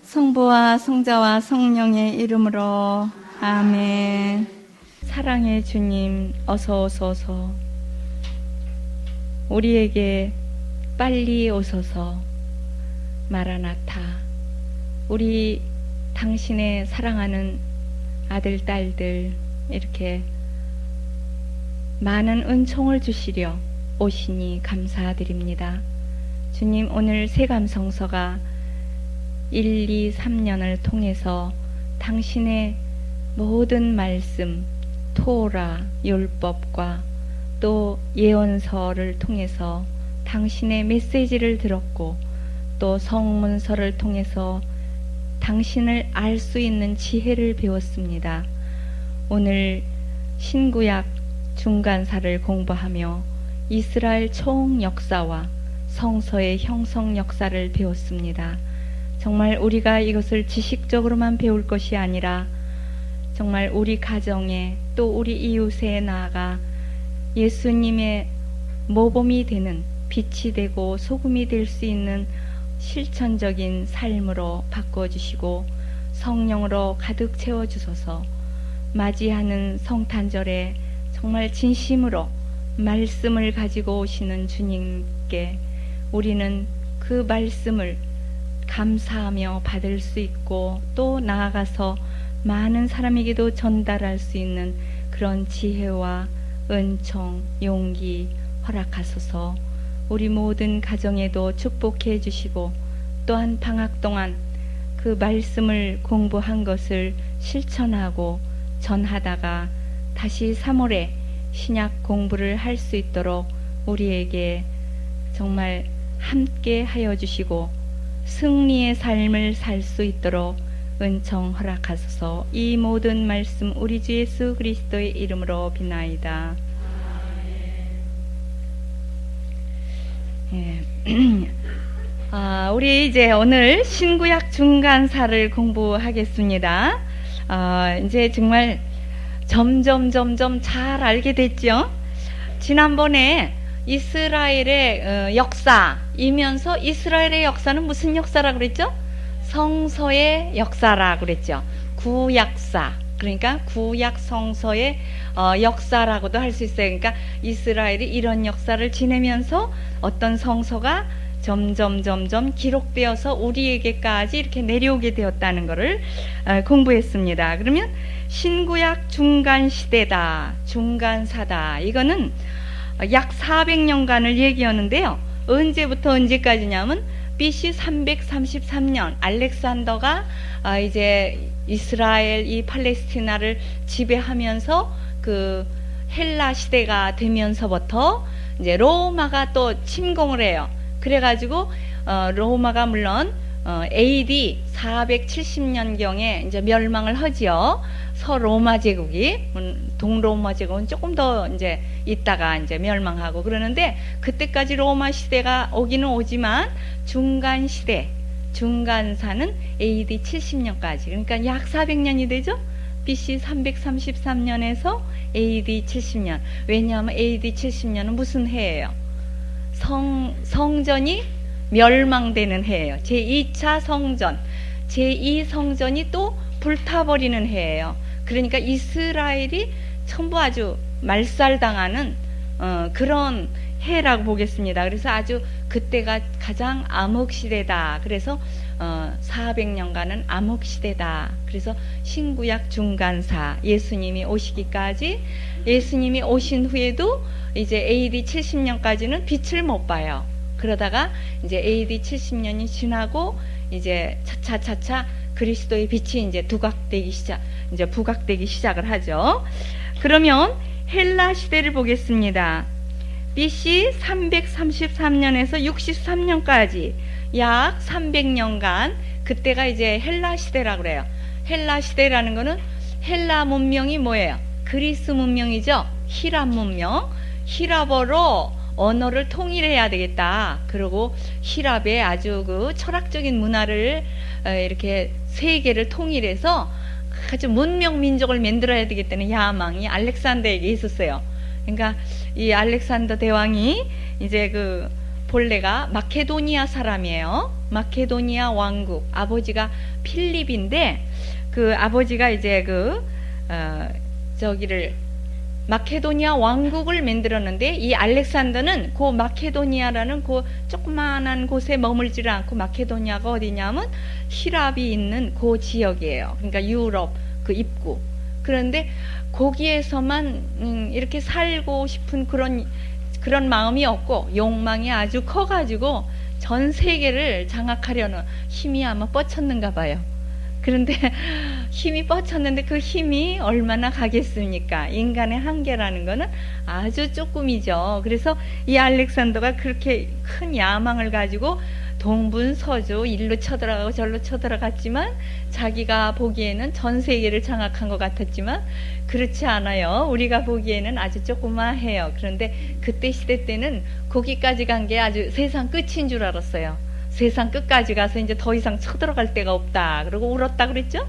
성부와 성자와 성령의 이름으로 아멘. 사랑의 주님, 어서 오소서. 우리에게 빨리 오소서. 마라나타. 우리 당신의 사랑하는 아들, 딸들 이렇게 많은 은총을 주시려 오시니 감사드립니다. 주님, 오늘 세감성서가 1, 2, 3년을 통해서 당신의 모든 말씀, 토라, 율법과 또 예언서를 통해서 당신의 메시지를 들었고, 또 성문서를 통해서 당신을 알 수 있는 지혜를 배웠습니다. 오늘 신구약 중간사를 공부하며 이스라엘 총 역사와 성서의 형성 역사를 배웠습니다. 정말 우리가 이것을 지식적으로만 배울 것이 아니라 정말 우리 가정에 또 우리 이웃에 나아가 예수님의 모범이 되는, 빛이 되고 소금이 될 수 있는 실천적인 삶으로 바꿔주시고 성령으로 가득 채워주소서. 맞이하는 성탄절에 정말 진심으로 말씀을 가지고 오시는 주님께 우리는 그 말씀을 감사하며 받을 수 있고, 또 나아가서 많은 사람에게도 전달할 수 있는 그런 지혜와 은총, 용기 허락하소서. 우리 모든 가정에도 축복해 주시고, 또한 방학 동안 그 말씀을 공부한 것을 실천하고 전하다가 다시 3월에 신약 공부를 할 수 있도록 우리에게 정말 함께 하여 주시고 승리의 삶을 살 수 있도록 은총 허락하소서. 이 모든 말씀 우리 주 예수 그리스도의 이름으로 비나이다. 예. 우리 이제 오늘 신구약 중간사를 공부하겠습니다. 이제 정말 점점 잘 알게 됐죠. 지난번에 이스라엘의 역사이면서, 이스라엘의 역사는 무슨 역사라고 그랬죠? 성서의 역사라고 그랬죠. 구약사, 그러니까 구약 성서의 역사라고도 할 수 있어요. 그러니까 이스라엘이 이런 역사를 지내면서 어떤 성서가 점점 기록되어서 우리에게까지 이렇게 내려오게 되었다는 것을 공부했습니다. 그러면 신구약 중간시대다, 중간사다, 이거는 약 400년간을 얘기하는데요. 언제부터 언제까지냐면 BC 333년 알렉산더가 이제 이스라엘, 이 팔레스티나를 지배하면서 그 헬라 시대가 되면서부터 이제 로마가 또 침공을 해요. 그래가지고 로마가 물론 AD 470년경에 이제 멸망을 하지요. 서로마 제국이, 동로마 제국은 조금 더 이제 있다가 이제 멸망하고 그러는데, 그때까지 로마 시대가 오기는 오지만 중간 시대, 중간사는 AD 70년까지, 그러니까 약 400년이 되죠. BC 333년에서 AD 70년. 왜냐하면 AD 70년은 무슨 해예요? 성전이 멸망되는 해예요. 제2차 성전, 제2성전이 또 불타버리는 해예요. 그러니까 이스라엘이 전부 아주 말살당하는 그런 해라고 보겠습니다. 그래서 아주 그때가 가장 암흑시대다. 그래서 400년간은 암흑시대다. 그래서 신구약 중간사, 예수님이 오시기까지, 예수님이 오신 후에도 이제 AD 70년까지는 빛을 못 봐요. 그러다가 이제 AD 70년이 지나고 이제 차차 그리스도의 빛이 이제 부각되기 시작을 하죠. 그러면 헬라 시대를 보겠습니다. BC 333년에서 63년까지 약 300년간, 그때가 이제 헬라 시대라고 그래요. 헬라 시대라는 거는 헬라 문명이 뭐예요? 그리스 문명이죠. 히랍 문명. 히랍어로 언어를 통일해야 되겠다. 그리고 히랍의 아주 그 철학적인 문화를 이렇게 세계를 통일해서 아주 문명 민족을 만들어야 되겠다는 야망이 알렉산더에게 있었어요. 그러니까 이 알렉산더 대왕이 이제 그 본래가 마케도니아 사람이에요. 마케도니아 왕국. 아버지가 필립인데 그 아버지가 이제 저기를 마케도니아 왕국을 만들었는데 이 알렉산더는 그 마케도니아라는 그 조그마한 곳에 머물지를 않고 마케도니아가 어디냐면 히랍이 있는 그 지역이에요. 그러니까 유럽 그 입구. 그런데 거기에서만 이렇게 살고 싶은 그런 마음이 없고 욕망이 아주 커가지고 전 세계를 장악하려는 힘이 아마 뻗쳤는가 봐요. 그런데 힘이 뻗쳤는데 그 힘이 얼마나 가겠습니까? 인간의 한계라는 거는 아주 조금이죠. 그래서 이 알렉산더가 그렇게 큰 야망을 가지고 동분서주 일로 쳐들어가고 절로 쳐들어갔지만 자기가 보기에는 전 세계를 장악한 것 같았지만 그렇지 않아요. 우리가 보기에는 아주 조그마해요. 그런데 그때 시대 때는 거기까지 간 게 아주 세상 끝인 줄 알았어요. 세상 끝까지 가서 이제 더 이상 쳐들어갈 데가 없다. 그러고 울었다 그랬죠?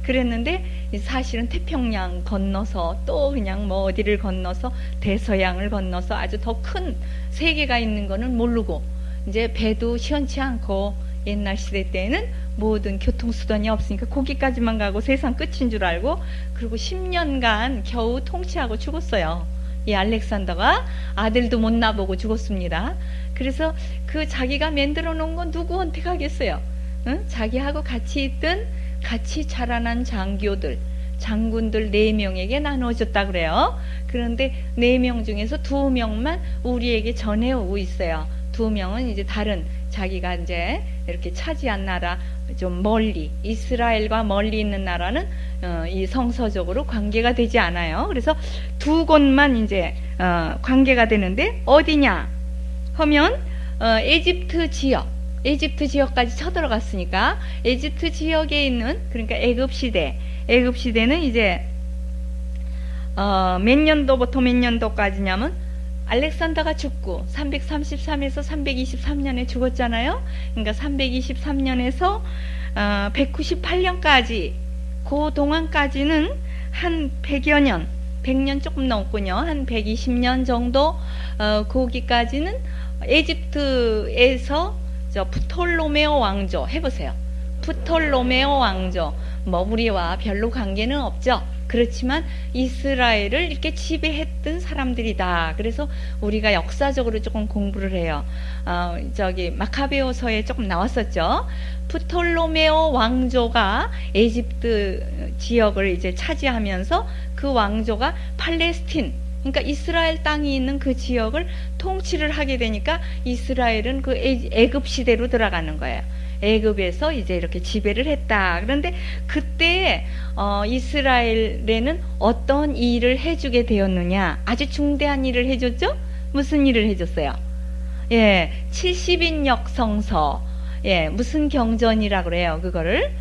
그랬는데 사실은 태평양 건너서 또 그냥 뭐 어디를 건너서 대서양을 건너서 아주 더 큰 세계가 있는 거는 모르고 이제 배도 시원치 않고 옛날 시대 때는 모든 교통수단이 없으니까 거기까지만 가고 세상 끝인 줄 알고 그리고 10년간 겨우 통치하고 죽었어요. 이 알렉산더가 아들도 못 낳아보고 죽었습니다. 그래서 그 자기가 만들어 놓은 건 누구한테 가겠어요? 응? 자기하고 같이 있던 같이 자라난 장군들 4명에게 나눠줬다 그래요. 그런데 4명 중에서 2명만 우리에게 전해오고 있어요. 2명은 이제 다른 자기가 이제 이렇게 차지한 나라 좀 멀리 이스라엘과 멀리 있는 나라는 이 성서적으로 관계가 되지 않아요. 그래서 2곳만 이제 관계가 되는데 어디냐 하면 에집트 지역까지 쳐들어갔으니까 에집트 지역에 있는 그러니까 애굽 시대는 이제 몇 년도부터 몇 년도까지냐면 알렉산더가 죽고 333에서 323년에 죽었잖아요. 그러니까 323년에서 198년까지 그 동안까지는 한 100여 년 100년 조금 넘군요. 한 120년 정도 거기까지는 에집트에서 저 프톨로메오 왕조 해보세요. 프톨로메오 왕조 뭐 우리와 별로 관계는 없죠. 그렇지만 이스라엘을 이렇게 지배했던 사람들이다. 그래서 우리가 역사적으로 조금 공부를 해요. 저기 마카베오서에 조금 나왔었죠. 프톨로메오 왕조가 에집트 지역을 이제 차지하면서 그 왕조가 팔레스틴 그러니까 이스라엘 땅이 있는 그 지역을 통치를 하게 되니까 이스라엘은 그 애굽 시대로 들어가는 거예요. 애굽에서 이제 이렇게 지배를 했다. 그런데 그때 이스라엘에는 어떤 일을 해주게 되었느냐? 아주 중대한 일을 해줬죠? 무슨 일을 해줬어요? 예, 70인 역성서. 예, 무슨 경전이라고 그래요? 그거를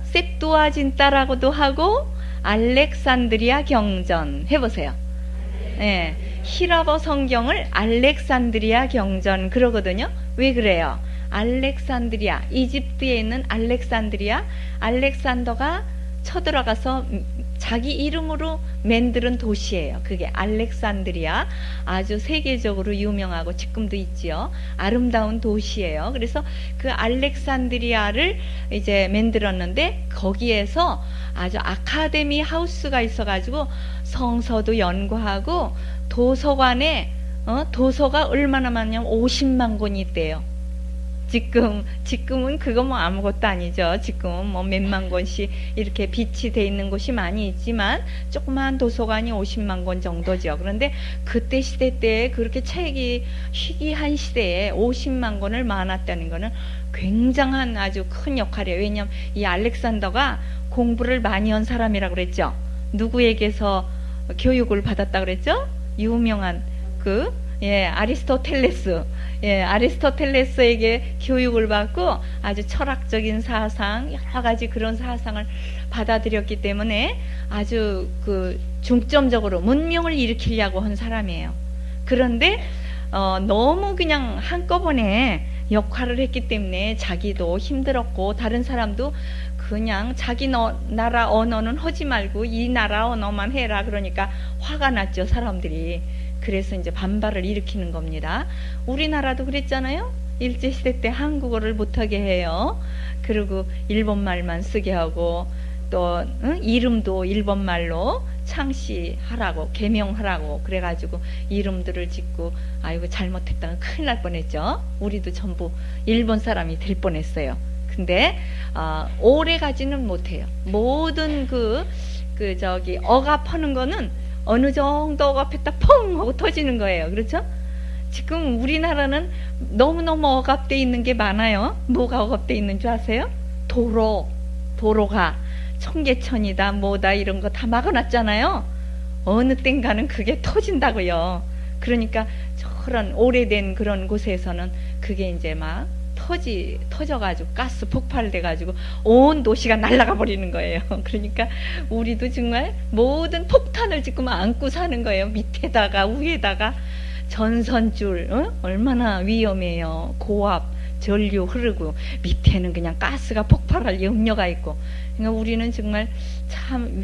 셉두아진따라고도 하고 알렉산드리아 경전 해보세요. 예, 히라버 성경을 알렉산드리아 경전 그러거든요. 왜 그래요? 알렉산드리아, 이집트에 있는 알렉산더가 쳐들어가서 자기 이름으로 만드는 도시예요. 그게 알렉산드리아. 아주 세계적으로 유명하고 지금도 있지요. 아름다운 도시예요. 그래서 그 알렉산드리아를 이제 만들었는데 거기에서 아주 아카데미 하우스가 있어가지고 성서도 연구하고 도서관에 도서가 얼마나 많냐면 50만 권이 있대요. 지금은 그거 뭐 아무것도 아니죠. 지금은 뭐 몇만 권씩 이렇게 빛이 돼 있는 곳이 많이 있지만 조그마한 도서관이 50만 권 정도죠. 그런데 그때 시대 때 그렇게 책이 희귀한 시대에 50만 권을 모아놨다는 거는 굉장한 아주 큰 역할이에요. 왜냐하면 이 알렉산더가 공부를 많이 한 사람이라고 그랬죠. 누구에게서 교육을 받았다 그랬죠? 유명한 아리스토텔레스에게 교육을 받고 아주 철학적인 사상, 여러 가지 그런 사상을 받아들였기 때문에 아주 중점적으로 문명을 일으키려고 한 사람이에요. 그런데 너무 그냥 한꺼번에 역할을 했기 때문에 자기도 힘들었고 다른 사람도 그냥 자기 나라 언어는 하지 말고 이 나라 언어만 해라 그러니까 화가 났죠, 사람들이. 그래서 이제 반발을 일으키는 겁니다. 우리나라도 그랬잖아요. 일제시대 때 한국어를 못하게 해요. 그리고 일본말만 쓰게 하고 또 이름도 일본말로 창시하라고 개명하라고 그래가지고 이름들을 짓고 아이고 잘못했다면 큰일 날 뻔했죠. 우리도 전부 일본 사람이 될 뻔했어요. 근데 오래 가지는 못해요. 모든 억압하는 거는 어느 정도 억압했다 펑 하고 터지는 거예요. 그렇죠? 지금 우리나라는 너무너무 억압돼 있는 게 많아요. 뭐가 억압돼 있는 줄 아세요? 도로가 청계천이다 뭐다 이런 거 다 막아놨잖아요. 어느 땐가는 그게 터진다고요. 그러니까 저런 오래된 그런 곳에서는 그게 이제 막 터져가지고 가스 폭발돼가지고 온 도시가 날아가 버리는 거예요. 그러니까 우리도 정말 모든 폭탄을 지금 안고 사는 거예요. 밑에다가 위에다가 전선줄 얼마나 위험해요. 고압 전류 흐르고 밑에는 그냥 가스가 폭발할 염려가 있고. 그러니까 우리는 정말 참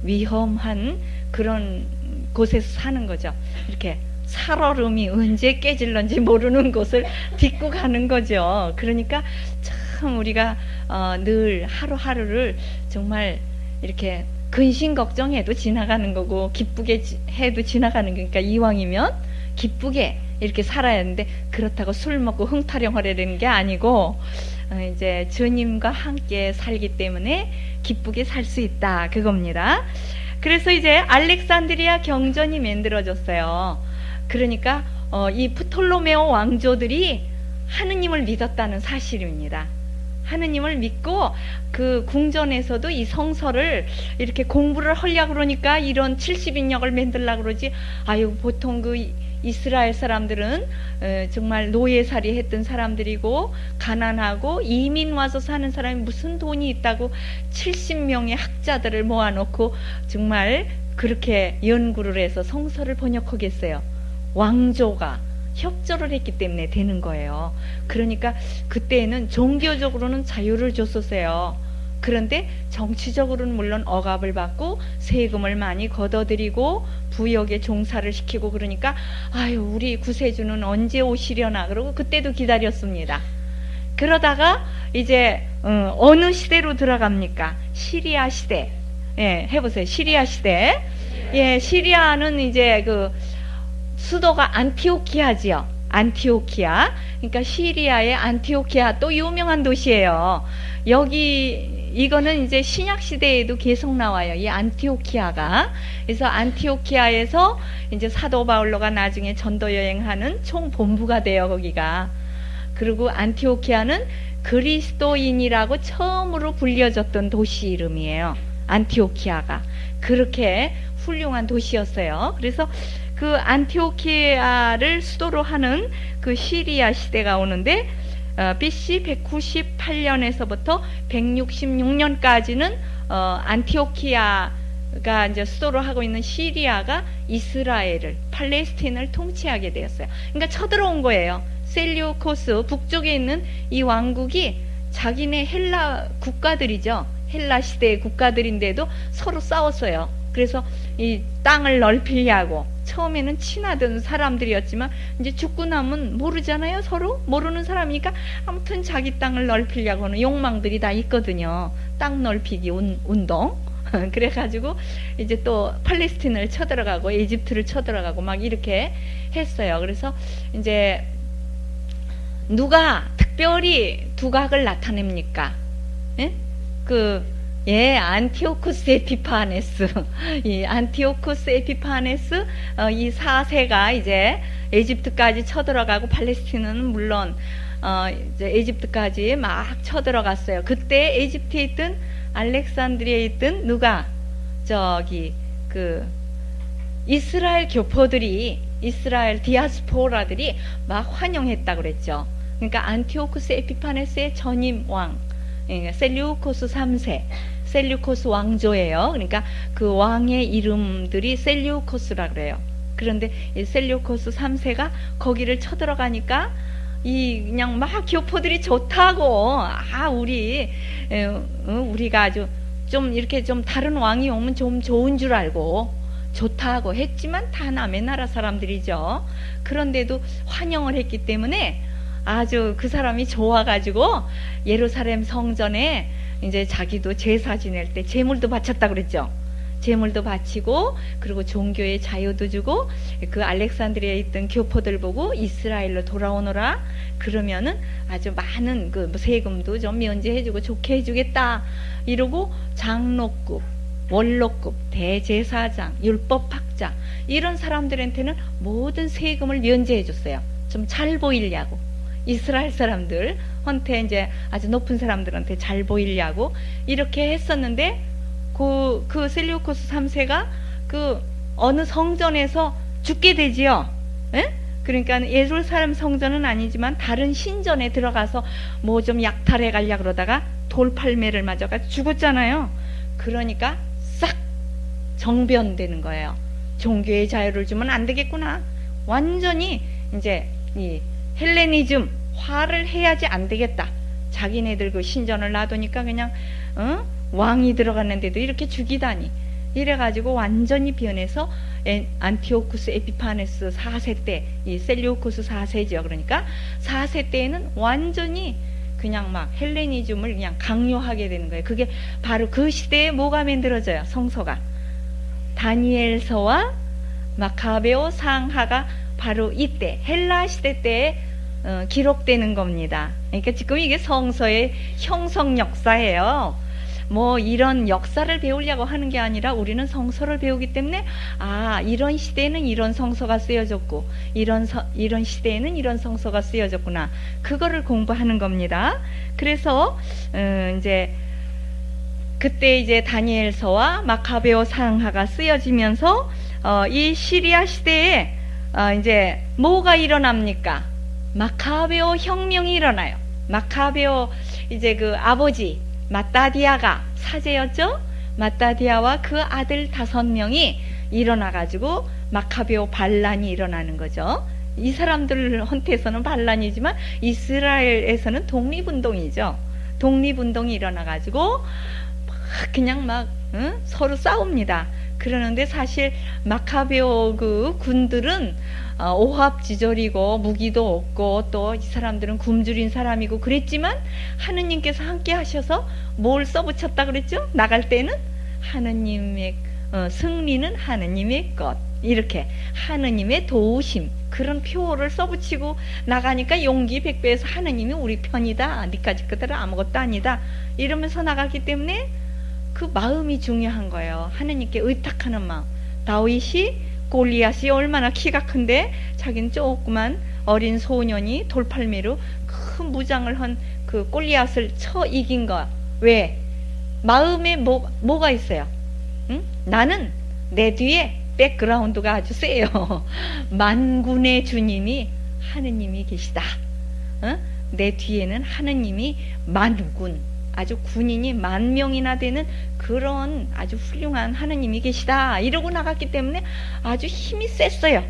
위험한 그런 곳에서 사는 거죠. 이렇게 살얼음이 언제 깨질런지 모르는 곳을 딛고 가는 거죠. 그러니까 참 우리가 늘 하루하루를 정말 이렇게 근심 걱정해도 지나가는 거고 기쁘게 해도 지나가는 거니까 이왕이면 기쁘게 이렇게 살아야 하는데 그렇다고 술 먹고 흥타령하려는 게 아니고 이제 주님과 함께 살기 때문에 기쁘게 살 수 있다 그겁니다. 그래서 이제 알렉산드리아 경전이 만들어졌어요. 그러니까 이 프톨로메오 왕조들이 하느님을 믿었다는 사실입니다. 하느님을 믿고 그 궁전에서도 이 성서를 이렇게 공부를 하려고 그러니까 이런 70인역을 만들려고 그러지. 아유 보통 그 이스라엘 사람들은 정말 노예살이 했던 사람들이고 가난하고 이민 와서 사는 사람이 무슨 돈이 있다고 70명의 학자들을 모아놓고 정말 그렇게 연구를 해서 성서를 번역하겠어요. 왕조가 협조를 했기 때문에 되는 거예요. 그러니까 그때는 종교적으로는 자유를 줬었어요. 그런데 정치적으로는 물론 억압을 받고 세금을 많이 걷어들이고 부역에 종사를 시키고 그러니까 아유 우리 구세주는 언제 오시려나 그러고 그때도 기다렸습니다. 그러다가 이제 어느 시대로 들어갑니까? 시리아 시대. 예, 해보세요. 시리아 시대. 예, 시리아는 이제 그 수도가 안티오키아지요. 안티오키아. 그러니까 시리아의 안티오키아 또 유명한 도시예요. 여기 이거는 이제 신약 시대에도 계속 나와요. 이 안티오키아가. 그래서 안티오키아에서 이제 사도 바울로가 나중에 전도 여행하는 총 본부가 돼요. 거기가. 그리고 안티오키아는 그리스도인이라고 처음으로 불려졌던 도시 이름이에요. 안티오키아가. 그렇게 훌륭한 도시였어요. 그래서 그 안티오키아를 수도로 하는 그 시리아 시대가 오는데 BC 198년에서부터 166년까지는 안티오키아가 이제 수도로 하고 있는 시리아가 이스라엘을 팔레스틴을 통치하게 되었어요. 그러니까 쳐들어온 거예요. 셀류코스 북쪽에 있는 이 왕국이 자기네 헬라 국가들이죠. 헬라 시대의 국가들인데도 서로 싸웠어요. 그래서 이 땅을 넓히려고 처음에는 친하던 사람들이었지만 이제 죽고 나면 모르잖아요. 서로 모르는 사람이니까 아무튼 자기 땅을 넓히려고 하는 욕망들이 다 있거든요. 땅 넓히기 운동. 그래가지고 이제 또 팔레스틴을 쳐들어가고 이집트를 쳐들어가고 막 이렇게 했어요. 그래서 이제 누가 특별히 두각을 나타냅니까? 예? 안티오쿠스 에피파네스. 이 안티오쿠스 에피파네스, 이 4세가 이제 에집트까지 쳐들어가고 팔레스틴은 물론, 이제 에집트까지 막 쳐들어갔어요. 그때 에집트에 있던, 알렉산드리아에 있던 누가, 이스라엘 교포들이, 이스라엘 디아스포라들이 막 환영했다고 그랬죠. 그러니까 안티오쿠스 에피파네스의 전임 왕, 셀류코스 3세, 셀류코스 왕조예요. 그러니까 그 왕의 이름들이 셀류코스라 그래요. 그런데 이 셀류코스 3세가 거기를 쳐들어가니까 그냥 막 교포들이 좋다고, 우리가 아주 좀 이렇게 좀 다른 왕이 오면 좀 좋은 줄 알고 좋다고 했지만 다 남의 나라 사람들이죠. 그런데도 환영을 했기 때문에 아주 그 사람이 좋아가지고 예루살렘 성전에 이제 자기도 제사 지낼 때 제물도 바쳤다 그랬죠. 제물도 바치고 그리고 종교의 자유도 주고 그 알렉산드리아에 있던 교포들 보고 이스라엘로 돌아오너라 그러면은 아주 많은 그 세금도 좀 면제해주고 좋게 해주겠다 이러고 장로급, 원로급, 대제사장, 율법학자 이런 사람들한테는 모든 세금을 면제해줬어요. 좀 잘 보이려고 이스라엘 사람들한테 이제 아주 높은 사람들한테 잘 보이려고 이렇게 했었는데 그 셀류코스 3세가 그 어느 성전에서 죽게 되지요. 에? 그러니까 예루살렘 성전은 아니지만 다른 신전에 들어가서 뭐 좀 약탈해 가려고 그러다가 돌팔매를 맞아가 죽었잖아요. 그러니까 싹 정변되는 거예요. 종교의 자유를 주면 안 되겠구나. 완전히 이제 이 헬레니즘 화를 해야지 안 되겠다. 자기네들 그 신전을 놔두니까 그냥 왕이 들어갔는데도 이렇게 죽이다니 이래가지고 완전히 변해서 안티오쿠스 에피파네스 4세 때 이 셀류코스 4세죠. 그러니까 4세 때에는 완전히 그냥 막 헬레니즘을 그냥 강요하게 되는 거예요. 그게 바로 그 시대에 뭐가 만들어져요? 성서가 다니엘서와 마카베오 상하가 바로 이때 헬라 시대 때에 기록되는 겁니다. 그러니까 지금 이게 성서의 형성 역사예요. 뭐 이런 역사를 배우려고 하는 게 아니라 우리는 성서를 배우기 때문에 아 이런 시대에는 이런 성서가 쓰여졌고 이런 시대에는 이런 성서가 쓰여졌구나 그거를 공부하는 겁니다. 그래서 이제 그때 이제 다니엘서와 마카베오 상하가 쓰여지면서 이 시리아 시대에 이제 뭐가 일어납니까? 마카베오 혁명이 일어나요. 마카베오 이제 그 아버지 마따디아가 사제였죠. 마따디아와 그 아들 5명이 일어나가지고 마카베오 반란이 일어나는 거죠. 이 사람들한테서는 반란이지만 이스라엘에서는 독립운동이죠. 독립운동이 일어나가지고 그냥 막 서로 싸웁니다. 그러는데 사실 마카베오 그 군들은 오합지졸이고 무기도 없고 또 이 사람들은 굶주린 사람이고 그랬지만 하느님께서 함께 하셔서 뭘 써붙였다 그랬죠? 나갈 때는 하느님의 승리는 하느님의 것 이렇게 하느님의 도우심 그런 표어를 써붙이고 나가니까 용기 100배에서 하느님이 우리 편이다. 니까지 그대로 아무것도 아니다. 이러면서 나갔기 때문에 그 마음이 중요한 거예요. 하느님께 의탁하는 마음. 다윗이 골리앗이 얼마나 키가 큰데 자기는 조그만 어린 소년이 돌팔매로 큰 무장을 한 그 골리앗을 쳐 이긴 거. 왜? 마음에 뭐가 있어요? 응? 나는 내 뒤에 백그라운드가 아주 세요. 만군의 주님이 하느님이 계시다. 내 뒤에는 하느님이 만군 아주 군인이 10,000명이나 되는 그런 아주 훌륭한 하느님이 계시다 이러고 나갔기 때문에 아주 힘이 셌어요.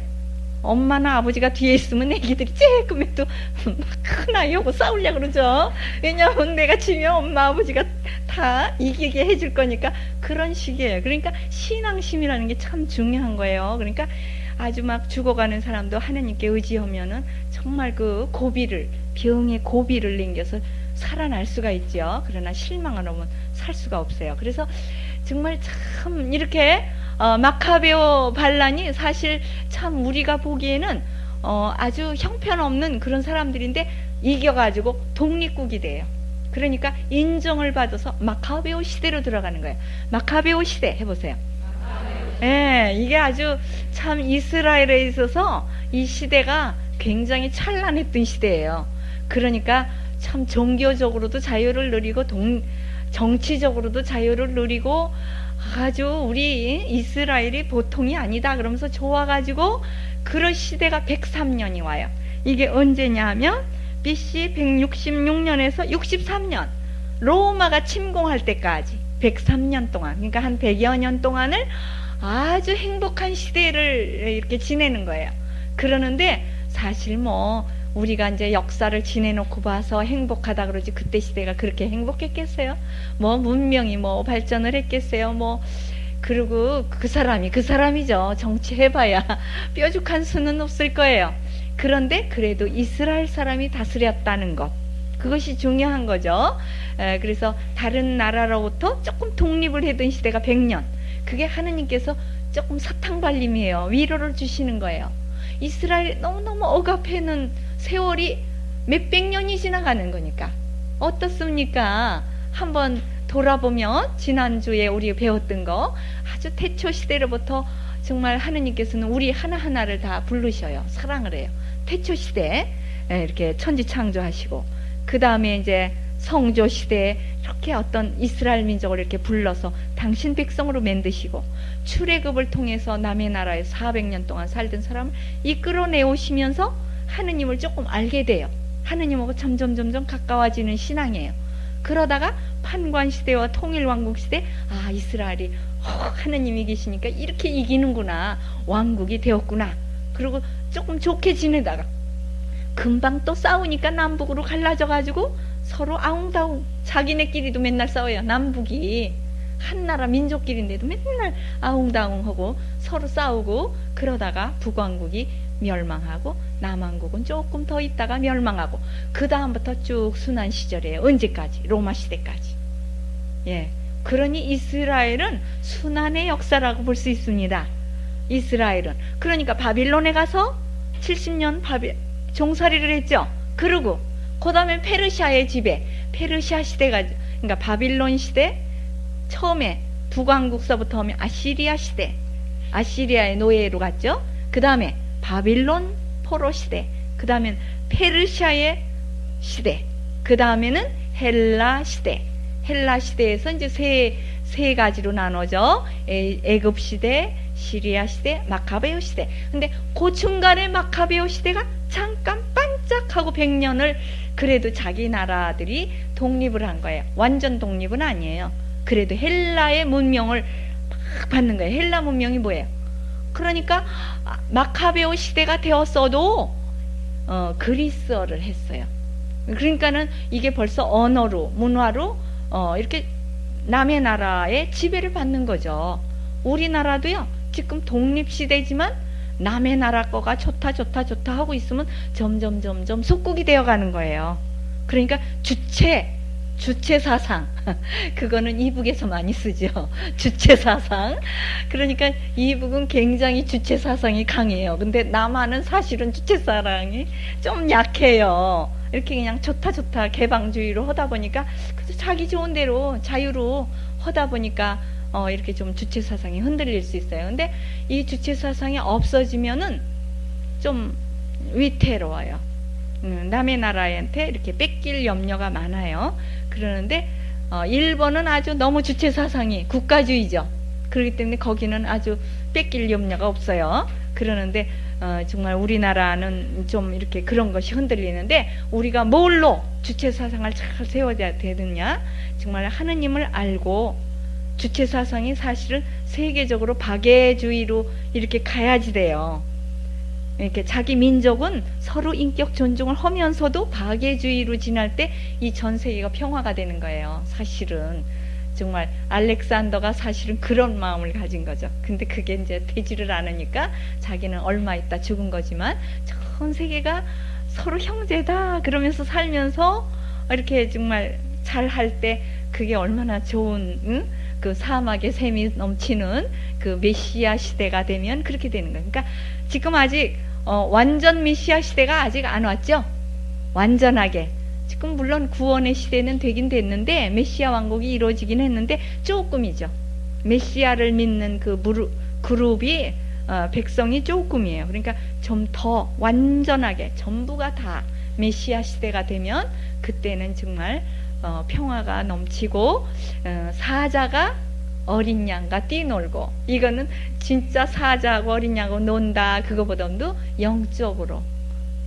엄마나 아버지가 뒤에 있으면 애기들이 쬐끔해도 막 큰아이하고 싸우려고 그러죠. 왜냐하면 내가 지면 엄마 아버지가 다 이기게 해줄 거니까 그런 식이에요. 그러니까 신앙심이라는 게 참 중요한 거예요. 그러니까 아주 막 죽어가는 사람도 하느님께 의지하면은 정말 그 고비를 병의 고비를 넘겨서 살아날 수가 있죠. 그러나 실망을 하면 살 수가 없어요. 그래서 정말 참 이렇게 마카베오 반란이 사실 참 우리가 보기에는 아주 형편없는 그런 사람들인데 이겨가지고 독립국이 돼요. 그러니까 인정을 받아서 마카베오 시대로 들어가는 거예요. 마카베오 시대 해보세요. 예, 이게 아주 참 이스라엘에 있어서 이 시대가 굉장히 찬란했던 시대예요. 그러니까 참 종교적으로도 자유를 누리고 정치적으로도 자유를 누리고 아주 우리 이스라엘이 보통이 아니다 그러면서 좋아가지고 그런 시대가 103년이 와요. 이게 언제냐 하면 BC 166년에서 63년 로마가 침공할 때까지 103년 동안 그러니까 한 100여 년 동안을 아주 행복한 시대를 이렇게 지내는 거예요. 그러는데 사실 뭐 우리가 이제 역사를 지내놓고 봐서 행복하다 그러지 그때 시대가 그렇게 행복했겠어요? 뭐 문명이 뭐 발전을 했겠어요? 뭐 그리고 그 사람이 그 사람이죠. 정치해봐야 뾰족한 수는 없을 거예요. 그런데 그래도 이스라엘 사람이 다스렸다는 것, 그것이 중요한 거죠. 그래서 다른 나라로부터 조금 독립을 했던 시대가 100년, 그게 하느님께서 조금 사탕발림이에요. 위로를 주시는 거예요. 이스라엘이 너무너무 억압해는 세월이 몇백 년이 지나가는 거니까. 어떻습니까? 한번 돌아보면 지난주에 우리 배웠던 거, 아주 태초 시대로부터 정말 하느님께서는 우리 하나하나를 다 부르셔요. 사랑을 해요. 태초 시대 이렇게 천지 창조하시고, 그 다음에 이제 성조 시대에 이렇게 어떤 이스라엘 민족을 이렇게 불러서 당신 백성으로 만드시고, 출애굽을 통해서 남의 나라에서 400년 동안 살던 사람을 이끌어내 오시면서 하느님을 조금 알게 돼요. 하느님하고 점점 가까워지는 신앙이에요. 그러다가 판관 시대와 통일 왕국 시대, 아, 이스라엘이 하느님이 계시니까 이렇게 이기는구나, 왕국이 되었구나. 그리고 조금 좋게 지내다가 금방 또 싸우니까 남북으로 갈라져 가지고 서로 아웅다웅, 자기네끼리도 맨날 싸워요. 남북이 한 나라 민족끼리인데도 맨날 아웅다웅하고 서로 싸우고, 그러다가 북왕국이 멸망하고 남왕국은 조금 더 있다가 멸망하고, 그 다음부터 쭉 순환 시절이에요. 언제까지? 로마 시대까지. 예, 그러니 이스라엘은 순환의 역사라고 볼 수 있습니다. 이스라엘은 그러니까 바빌론에 가서 70년 종살이를 했죠. 그리고 그 다음에 페르시아의 지배, 페르시아 시대가, 그러니까 바빌론 시대 처음에 북왕국서부터 하면 아시리아 시대, 아시리아의 노예로 갔죠. 그 다음에 바빌론 포로 시대, 그 다음엔 페르시아의 시대, 그 다음에는 헬라 시대. 헬라 시대에서 이제 세 가지로 나눠져. 애굽 시대, 시리아 시대, 마카베오 시대. 근데 그 중간에 마카베오 시대가 잠깐 반짝하고 100년을 그래도 자기 나라들이 독립을 한 거예요. 완전 독립은 아니에요. 그래도 헬라의 문명을 막 받는 거예요. 헬라 문명이 뭐예요? 그러니까 마카베오 시대가 되었어도 그리스어를 했어요. 그러니까는 이게 벌써 언어로, 문화로 이렇게 남의 나라의 지배를 받는 거죠. 우리나라도요, 지금 독립시대지만 남의 나라 거가 좋다 하고 있으면 점점 속국이 되어가는 거예요. 그러니까 주체 사상 그거는 이북에서 많이 쓰죠. 주체 사상. 그러니까 이북은 굉장히 주체 사상이 강해요. 근데 남한은 사실은 주체 사상이 좀 약해요. 이렇게 그냥 좋다 개방주의로 하다 보니까 그래서 자기 좋은 대로 자유로 하다 보니까 이렇게 좀 주체 사상이 흔들릴 수 있어요. 근데 이 주체 사상이 없어지면은 좀 위태로워요. 남의 나라한테 이렇게 뺏길 염려가 많아요. 그러는데 일본은 아주 너무 주체 사상이 국가주의죠. 그렇기 때문에 거기는 아주 뺏길 염려가 없어요. 그러는데 정말 우리나라는 좀 이렇게 그런 것이 흔들리는데, 우리가 뭘로 주체 사상을 잘 세워야 되느냐? 정말 하느님을 알고, 주체 사상이 사실은 세계적으로 박애주의로 이렇게 가야지 돼요. 이렇게 자기 민족은 서로 인격 존중을 하면서도 박애주의로 지날 때 이 전 세계가 평화가 되는 거예요. 사실은 정말 알렉산더가 사실은 그런 마음을 가진 거죠. 근데 그게 이제 되지를 않으니까 자기는 얼마 있다 죽은 거지만, 전 세계가 서로 형제다 그러면서 살면서 이렇게 정말 잘 할 때 그게 얼마나 좋은, 그 사막의 샘이 넘치는 그 메시아 시대가 되면 그렇게 되는 거예요. 그러니까 지금 아직 완전 메시아 시대가 아직 안 왔죠. 완전하게. 지금 물론 구원의 시대는 되긴 됐는데, 메시아 왕국이 이루어지긴 했는데 조금이죠. 메시아를 믿는 그 그룹이 백성이 조금이에요. 그러니까 좀 더 완전하게 전부가 다 메시아 시대가 되면 그때는 정말 평화가 넘치고, 사자가 어린 양과 뛰놀고, 이거는 진짜 사자하고 어린 양하고 논다 그거보다도 영적으로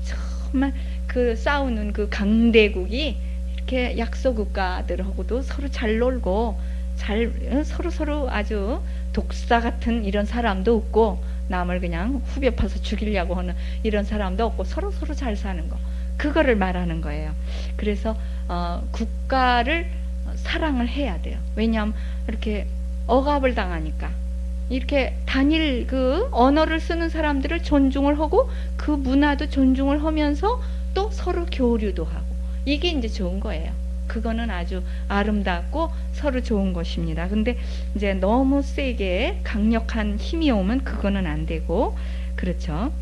정말 그 싸우는 그 강대국이 이렇게 약소국가들하고도 서로 잘 놀고, 잘 서로 아주 독사 같은 이런 사람도 없고, 남을 그냥 후벼 파서 죽이려고 하는 이런 사람도 없고, 서로 잘 사는 거, 그거를 말하는 거예요. 그래서 국가를 사랑을 해야 돼요. 왜냐하면 이렇게 억압을 당하니까 이렇게 단일 그 언어를 쓰는 사람들을 존중을 하고 그 문화도 존중을 하면서 또 서로 교류도 하고 이게 이제 좋은 거예요. 그거는 아주 아름답고 서로 좋은 것입니다. 근데 이제 너무 세게 강력한 힘이 오면 그거는 안 되고 그렇죠.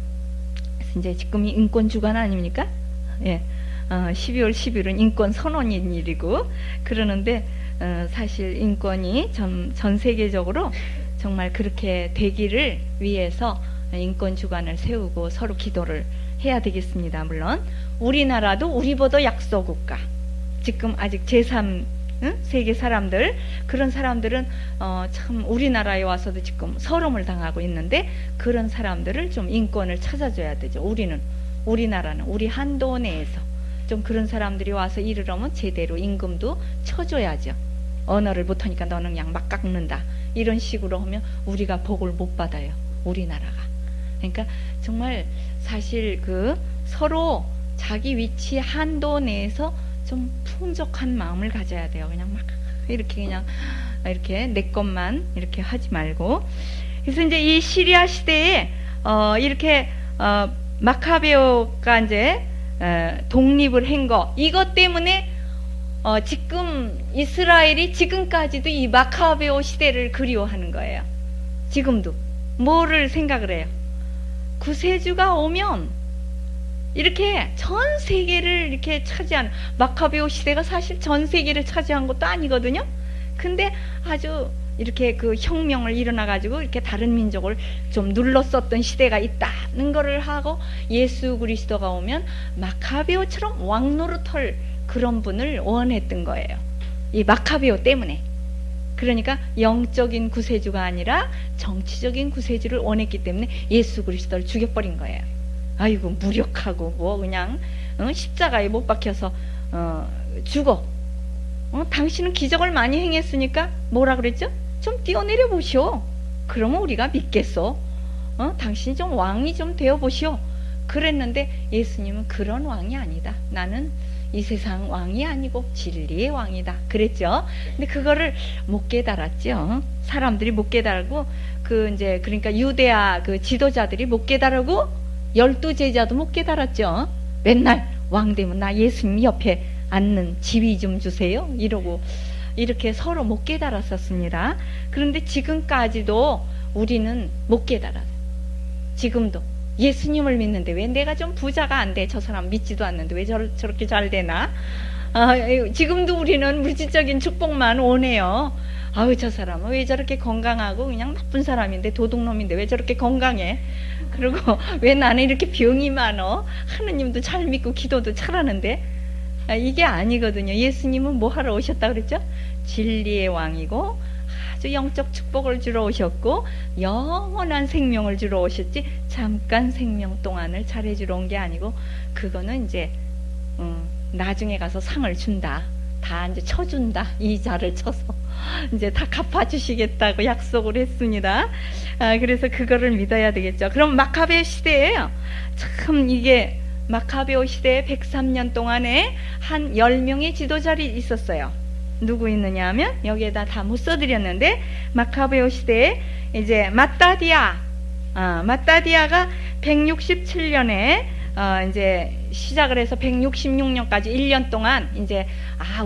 그래서 이제 지금이 인권 주간 아닙니까? 예. 12월 10일은 인권 선언인 일이고 그러는데 사실 인권이 전 세계적으로 정말 그렇게 되기를 위해서 인권 주간을 세우고 서로 기도를 해야 되겠습니다. 물론 우리나라도 우리보다 약소국가 지금 아직 제3 세계 사람들 그런 사람들은 참 우리나라에 와서도 지금 서름을 당하고 있는데 그런 사람들을 좀 인권을 찾아줘야 되죠. 우리나라는 우리 한도 내에서 좀 그런 사람들이 와서 일을 하면 제대로 임금도 쳐줘야죠. 언어를 못하니까 너는 그냥 막 깎는다 이런 식으로 하면 우리가 복을 못 받아요. 우리나라가. 그러니까 정말 사실 그 서로 자기 위치 한도 내에서 좀 풍족한 마음을 가져야 돼요. 그냥 막 이렇게 내 것만 이렇게 하지 말고. 그래서 이제 이 시리아 시대에 이렇게 마카베오가 이제 독립을 한 거 이것 때문에 지금 이스라엘이 지금까지도 이 마카베오 시대를 그리워하는 거예요. 지금도 뭐를 생각을 해요? 구세주가 오면 이렇게 전 세계를 이렇게 차지한 마카베오 시대가 사실 전 세계를 차지한 것도 아니거든요. 근데 아주 이렇게 그 혁명을 일어나 가지고 이렇게 다른 민족을 좀 눌렀었던 시대가 있다는 거를 하고 예수 그리스도가 오면 마카베오처럼 왕 노릇할 그런 분을 원했던 거예요. 이 마카베오 때문에. 그러니까 영적인 구세주가 아니라 정치적인 구세주를 원했기 때문에 예수 그리스도를 죽여버린 거예요. 아이고 무력하고 뭐 그냥 십자가에 못 박혀서 죽어. 당신은 기적을 많이 행했으니까 뭐라 그랬죠? 좀 뛰어내려 보시오. 그러면 우리가 믿겠어. 당신이 좀 왕이 좀 되어 보시오. 그랬는데 예수님은 그런 왕이 아니다. 나는 이 세상 왕이 아니고 진리의 왕이다. 그랬죠. 근데 그거를 못 깨달았죠. 사람들이 못 깨달고 그러니까 유대아 그 지도자들이 못 깨달고 12제자도 못 깨달았죠. 맨날 왕 되면 나 예수님 옆에 앉는 지위 좀 주세요. 이러고 이렇게 서로 못 깨달았었습니다. 그런데 지금까지도 우리는 못 깨달아요. 지금도 예수님을 믿는데 왜 내가 좀 부자가 안 돼? 저 사람 믿지도 않는데 왜 저렇게 잘 되나? 지금도 우리는 물질적인 축복만 원해요. 아유 저 사람은 왜 저렇게 건강하고 그냥 나쁜 사람인데 도둑놈인데 왜 저렇게 건강해? 그리고 왜 나는 이렇게 병이 많어? 하느님도 잘 믿고 기도도 잘하는데 이게 아니거든요. 예수님은 뭐 하러 오셨다 그랬죠? 진리의 왕이고 아주 영적 축복을 주러 오셨고 영원한 생명을 주러 오셨지 잠깐 생명 동안을 잘해주러 온 게 아니고 그거는 이제 나중에 가서 상을 준다. 다 이제 쳐준다. 이자를 쳐서 이제 다 갚아주시겠다고 약속을 했습니다. 그래서 그거를 믿어야 되겠죠. 그럼 마카베오 시대에요. 참 이게 마카베오 시대에 103년 동안에 한 10명의 지도자들이 있었어요. 누구 있느냐 하면 여기에다 다 못 써드렸는데 마카베오 시대에 이제 마따디아가 167년에 이제 시작을 해서 166년까지 1년 동안 이제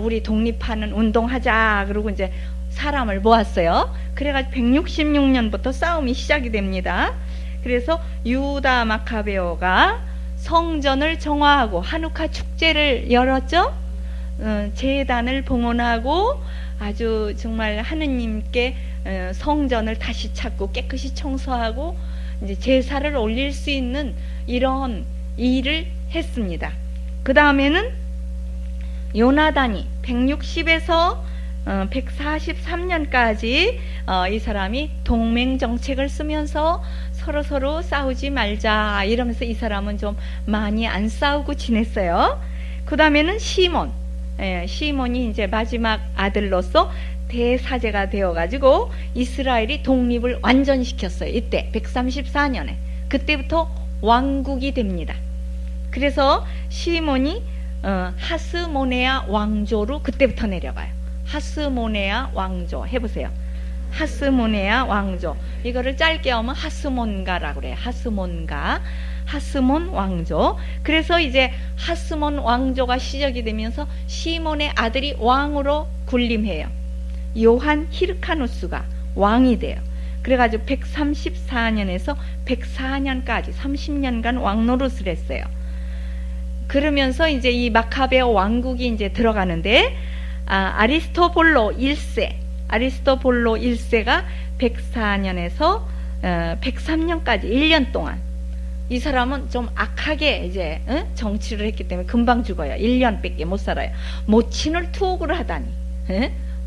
우리 독립하는 운동하자 그러고 이제 사람을 모았어요. 그래가지고 166년부터 싸움이 시작이 됩니다. 그래서 유다 마카베오가 성전을 정화하고 하누카 축제를 열었죠. 제단을 봉헌하고 아주 정말 하느님께 성전을 다시 찾고 깨끗이 청소하고 이제 제사를 올릴 수 있는 이런 일을 했습니다. 그 다음에는 요나단이 160에서 143년까지 이 사람이 동맹 정책을 쓰면서 서로 싸우지 말자 이러면서 이 사람은 좀 많이 안 싸우고 지냈어요. 그 다음에는 시몬이 이제 마지막 아들로서 대사제가 되어가지고 이스라엘이 독립을 완전 시켰어요. 이때 134년에 그때부터 왕국이 됩니다. 그래서 시몬이 하스모네아 왕조로 그때부터 내려가요. 하스모네아 왕조 해보세요. 하스모네아 왕조 이거를 짧게 하면 하스몬가라고 그래요. 하스몬가, 하스몬 왕조. 그래서 이제 하스몬 왕조가 시작이 되면서 시몬의 아들이 왕으로 군림해요. 요한 히르카누스가 왕이 돼요. 그래가지고 134년에서 104년까지 30년간 왕 노릇을 했어요. 그러면서 이제 이 마카베오 왕국이 이제 들어가는데, 아리스토볼로 1세, 아리스토볼로 1세가 104년에서 103년까지 1년 동안, 이 사람은 좀 악하게 이제 정치를 했기 때문에 금방 죽어요. 1년밖에 못 살아요. 모친을 투옥을 하다니,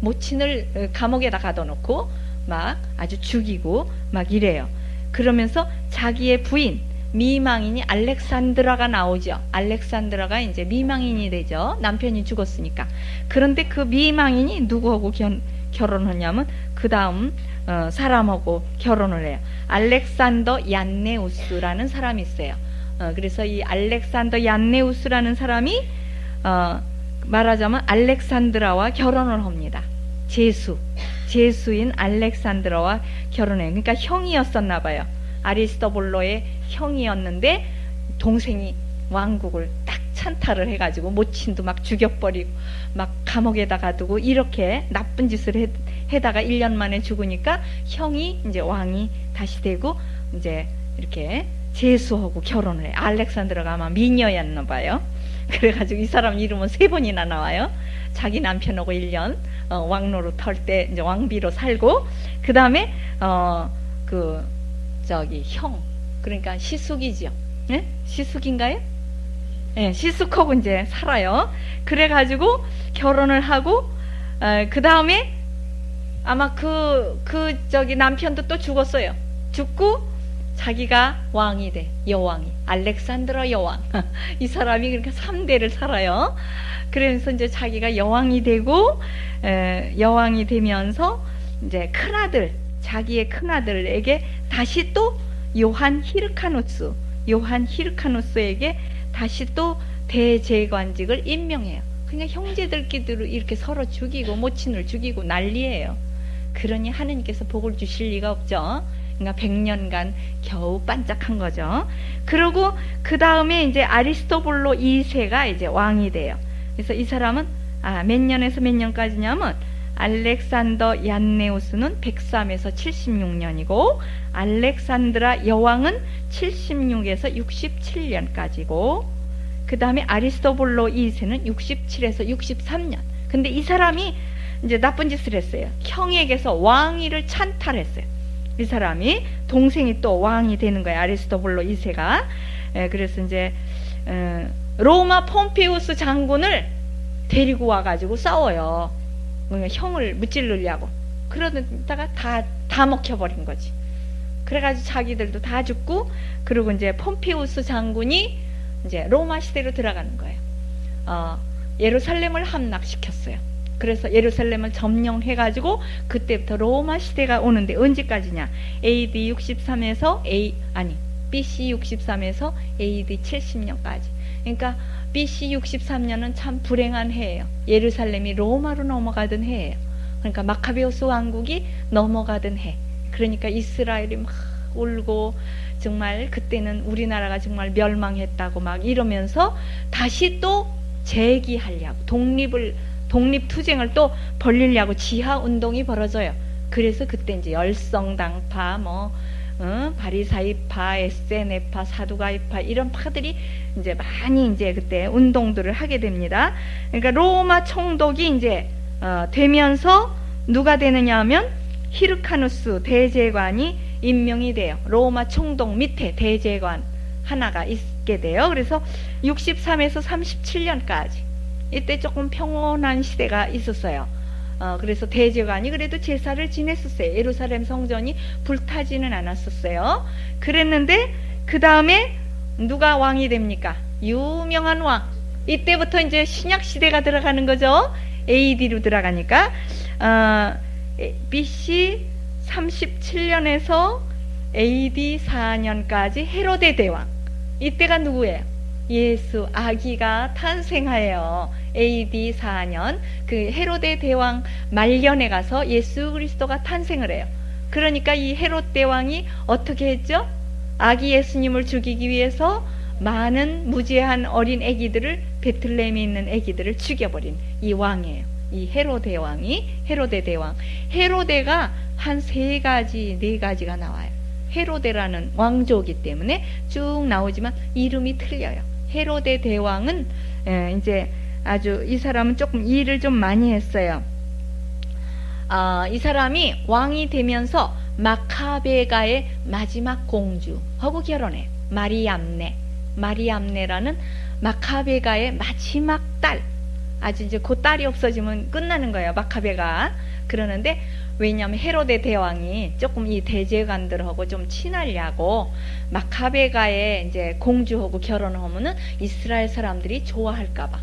모친을 감옥에다 가둬놓고 막 아주 죽이고 막 이래요. 그러면서 자기의 부인 미망인이 알렉산드라가 나오죠. 알렉산드라가 이제 미망인이 되죠. 남편이 죽었으니까. 그런데 그 미망인이 누구하고 결혼하냐면 그 다음 사람하고 결혼을 해요. 알렉산더 얀네우스라는 사람이 있어요. 그래서 이 알렉산더 얀네우스라는 사람이 말하자면 알렉산드라와 결혼을 합니다. 제수인 알렉산드라와 결혼해요. 그러니까 형이었었나 봐요. 아리스토블로의 형이었는데 동생이 왕국을 딱 찬탈을 해가지고 모친도 막 죽여버리고 막 감옥에다 가두고 이렇게 나쁜 짓을 해다가 1년 만에 죽으니까 형이 이제 왕이 다시 되고 이제 이렇게 제수하고 결혼을 해요. 알렉산드라가 아마 미녀였나 봐요. 그래가지고 이 사람 이름은 3번이나 나와요. 자기 남편하고 1년 왕노릇 할 때 이제 왕비로 살고, 그 다음에 형, 그러니까 시숙이죠. 네? 시숙인가요? 네, 시숙하고 이제 살아요. 그래가지고 결혼을 하고, 그 다음에 아마 남편도 또 죽었어요. 죽고 자기가 왕이 돼. 여왕이. 알렉산드라 여왕. 이 사람이 그러니까 3대를 살아요. 그래서 이제 자기가 여왕이 되고, 여왕이 되면서 이제 큰아들, 자기의 큰아들에게 다시 또 요한 히르카누스에게 다시 또 대제관직을 임명해요. 그러니까 형제들끼리 이렇게 서로 죽이고 모친을 죽이고 난리예요. 그러니 하느님께서 복을 주실 리가 없죠. 그러니까 100년간 겨우 반짝한 거죠. 그리고 그 다음에 이제 아리스토블로 2세가 이제 왕이 돼요. 그래서 이 사람은 몇 년에서 몇 년까지냐면 알렉산더 얀네우스는 103에서 76년이고 알렉산드라 여왕은 76에서 67년까지고 그 다음에 아리스토블로 2세는 67에서 63년. 근데 이 사람이 이제 나쁜 짓을 했어요. 형에게서 왕위를 찬탈했어요. 이 사람이 동생이 또 왕이 되는 거예요. 아리스토블로 2세가. 그래서 이제 로마 폼페우스 장군을 데리고 와가지고 싸워요. 형을 무찔르려고. 그러다가 다 먹혀버린 거지. 그래가지고 자기들도 다 죽고, 그리고 이제 폼페우스 장군이 이제 로마 시대로 들어가는 거예요. 예루살렘을 함락시켰어요. 그래서 예루살렘을 점령해가지고 그때부터 로마 시대가 오는데 언제까지냐? AD 63에서 BC 63에서 AD 70년까지. 그러니까 BC 63년은 참 불행한 해예요. 예루살렘이 로마로 넘어가던 해예요. 그러니까 마카베오스 왕국이 넘어가던 해. 그러니까 이스라엘이 막 울고 정말 그때는 우리나라가 정말 멸망했다고 막 이러면서 다시 또 재기하려고 독립투쟁을 또 벌리려고 지하운동이 벌어져요. 그래서 그때 이제 열성당파, 바리사이파, 에세네파, 사두가이파 이런 파들이 이제 많이 이제 그때 운동들을 하게 됩니다. 그러니까 로마 총독이 이제 되면서 누가 되느냐 하면 히르카누스 대제관이 임명이 돼요. 로마 총독 밑에 대제관 하나가 있게 돼요. 그래서 63에서 37년까지 이때 조금 평온한 시대가 있었어요. 그래서 대제관이 그래도 제사를 지냈었어요. 예루살렘 성전이 불타지는 않았었어요. 그랬는데 그 다음에 누가 왕이 됩니까? 유명한 왕. 이때부터 이제 신약 시대가 들어가는 거죠. AD로 들어가니까 BC 37년에서 AD 4년까지 헤로데 대왕. 이때가 누구예요? 예수 아기가 탄생하여 AD 4년 그 헤로데 대왕 말년에 가서 예수 그리스도가 탄생을 해요. 그러니까 이 헤롯 대왕이 어떻게 했죠? 아기 예수님을 죽이기 위해서 많은 무죄한 어린 아기들을, 베틀레헴에 있는 아기들을 죽여버린 이 왕이에요. 이 헤로데 왕이, 헤로데 대왕. 헤로데가 한 3가지, 4가지가 나와요. 헤로데라는 왕조이기 때문에 쭉 나오지만 이름이 틀려요. 헤로데 대왕은 이제 아주, 이 사람은 조금 일을 좀 많이 했어요. 이 사람이 왕이 되면서 마카베가의 마지막 공주하고 결혼해. 마리암네라는 마카베가의 마지막 딸. 아주 이제 그 딸이 없어지면 끝나는 거예요, 마카베가. 그러는데 왜냐하면 헤로데 대왕이 조금 이 대제관들하고 좀 친하려고 마카베가의 이제 공주하고 결혼하면은 이스라엘 사람들이 좋아할까봐.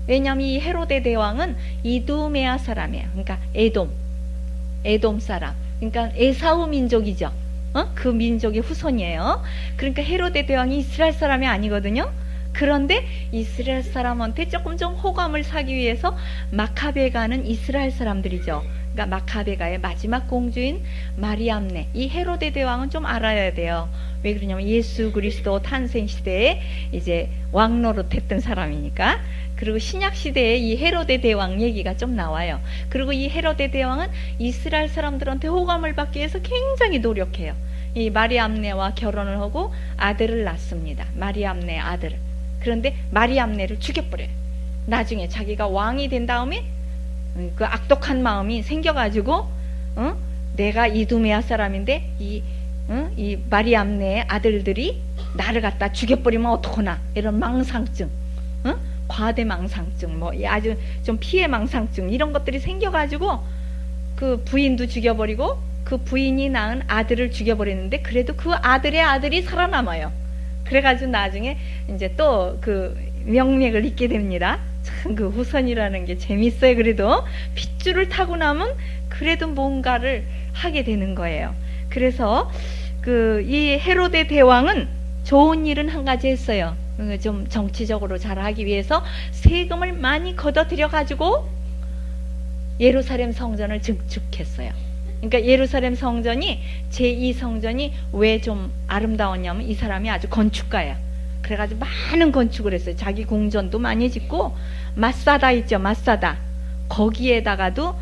왜냐하면 이 헤로데 대왕은 이두메아 사람이에요. 그러니까 에돔 사람. 그러니까 에사우 민족이죠. 그 민족의 후손이에요. 그러니까 헤로데 대왕이 이스라엘 사람이 아니거든요. 그런데 이스라엘 사람한테 조금 좀 호감을 사기 위해서 마카베가는 이스라엘 사람들이죠. 그러니까 마카베가의 마지막 공주인 마리암네, 이 헤로데 대왕은 좀 알아야 돼요. 왜 그러냐면 예수 그리스도 탄생 시대에 이제 왕 노릇했던 사람이니까. 그리고 신약 시대에 이 헤로데 대왕 얘기가 좀 나와요. 그리고 이 헤로데 대왕은 이스라엘 사람들한테 호감을 받기 위해서 굉장히 노력해요. 이 마리암네와 결혼을 하고 아들을 낳습니다. 마리암네 아들을. 그런데 마리암네를 죽여버려요. 나중에 자기가 왕이 된 다음에 그 악독한 마음이 생겨가지고 내가 이두메아 사람인데 이 마리암네의 아들들이 나를 갖다 죽여버리면 어떡하나, 이런 망상증, 과대 망상증, 뭐 아주 좀 피해 망상증, 이런 것들이 생겨가지고 그 부인도 죽여버리고 그 부인이 낳은 아들을 죽여버리는데, 그래도 그 아들의 아들이 살아남아요. 그래가지고 나중에 이제 또 그 명맥을 잇게 됩니다. 참 그 후손이라는 게 재밌어요. 그래도 핏줄을 타고 나면 그래도 뭔가를 하게 되는 거예요. 그래서 그 이 헤로데 대왕은 좋은 일은 한 가지 했어요. 좀 정치적으로 잘하기 위해서 세금을 많이 걷어들여 가지고 예루살렘 성전을 증축했어요. 그러니까 예루살렘 성전이, 제2성전이 왜 좀 아름다웠냐면 이 사람이 아주 건축가야. 그래가지고 많은 건축을 했어요. 자기 궁전도 많이 짓고, 마사다 있죠, 마사다. 거기에다가도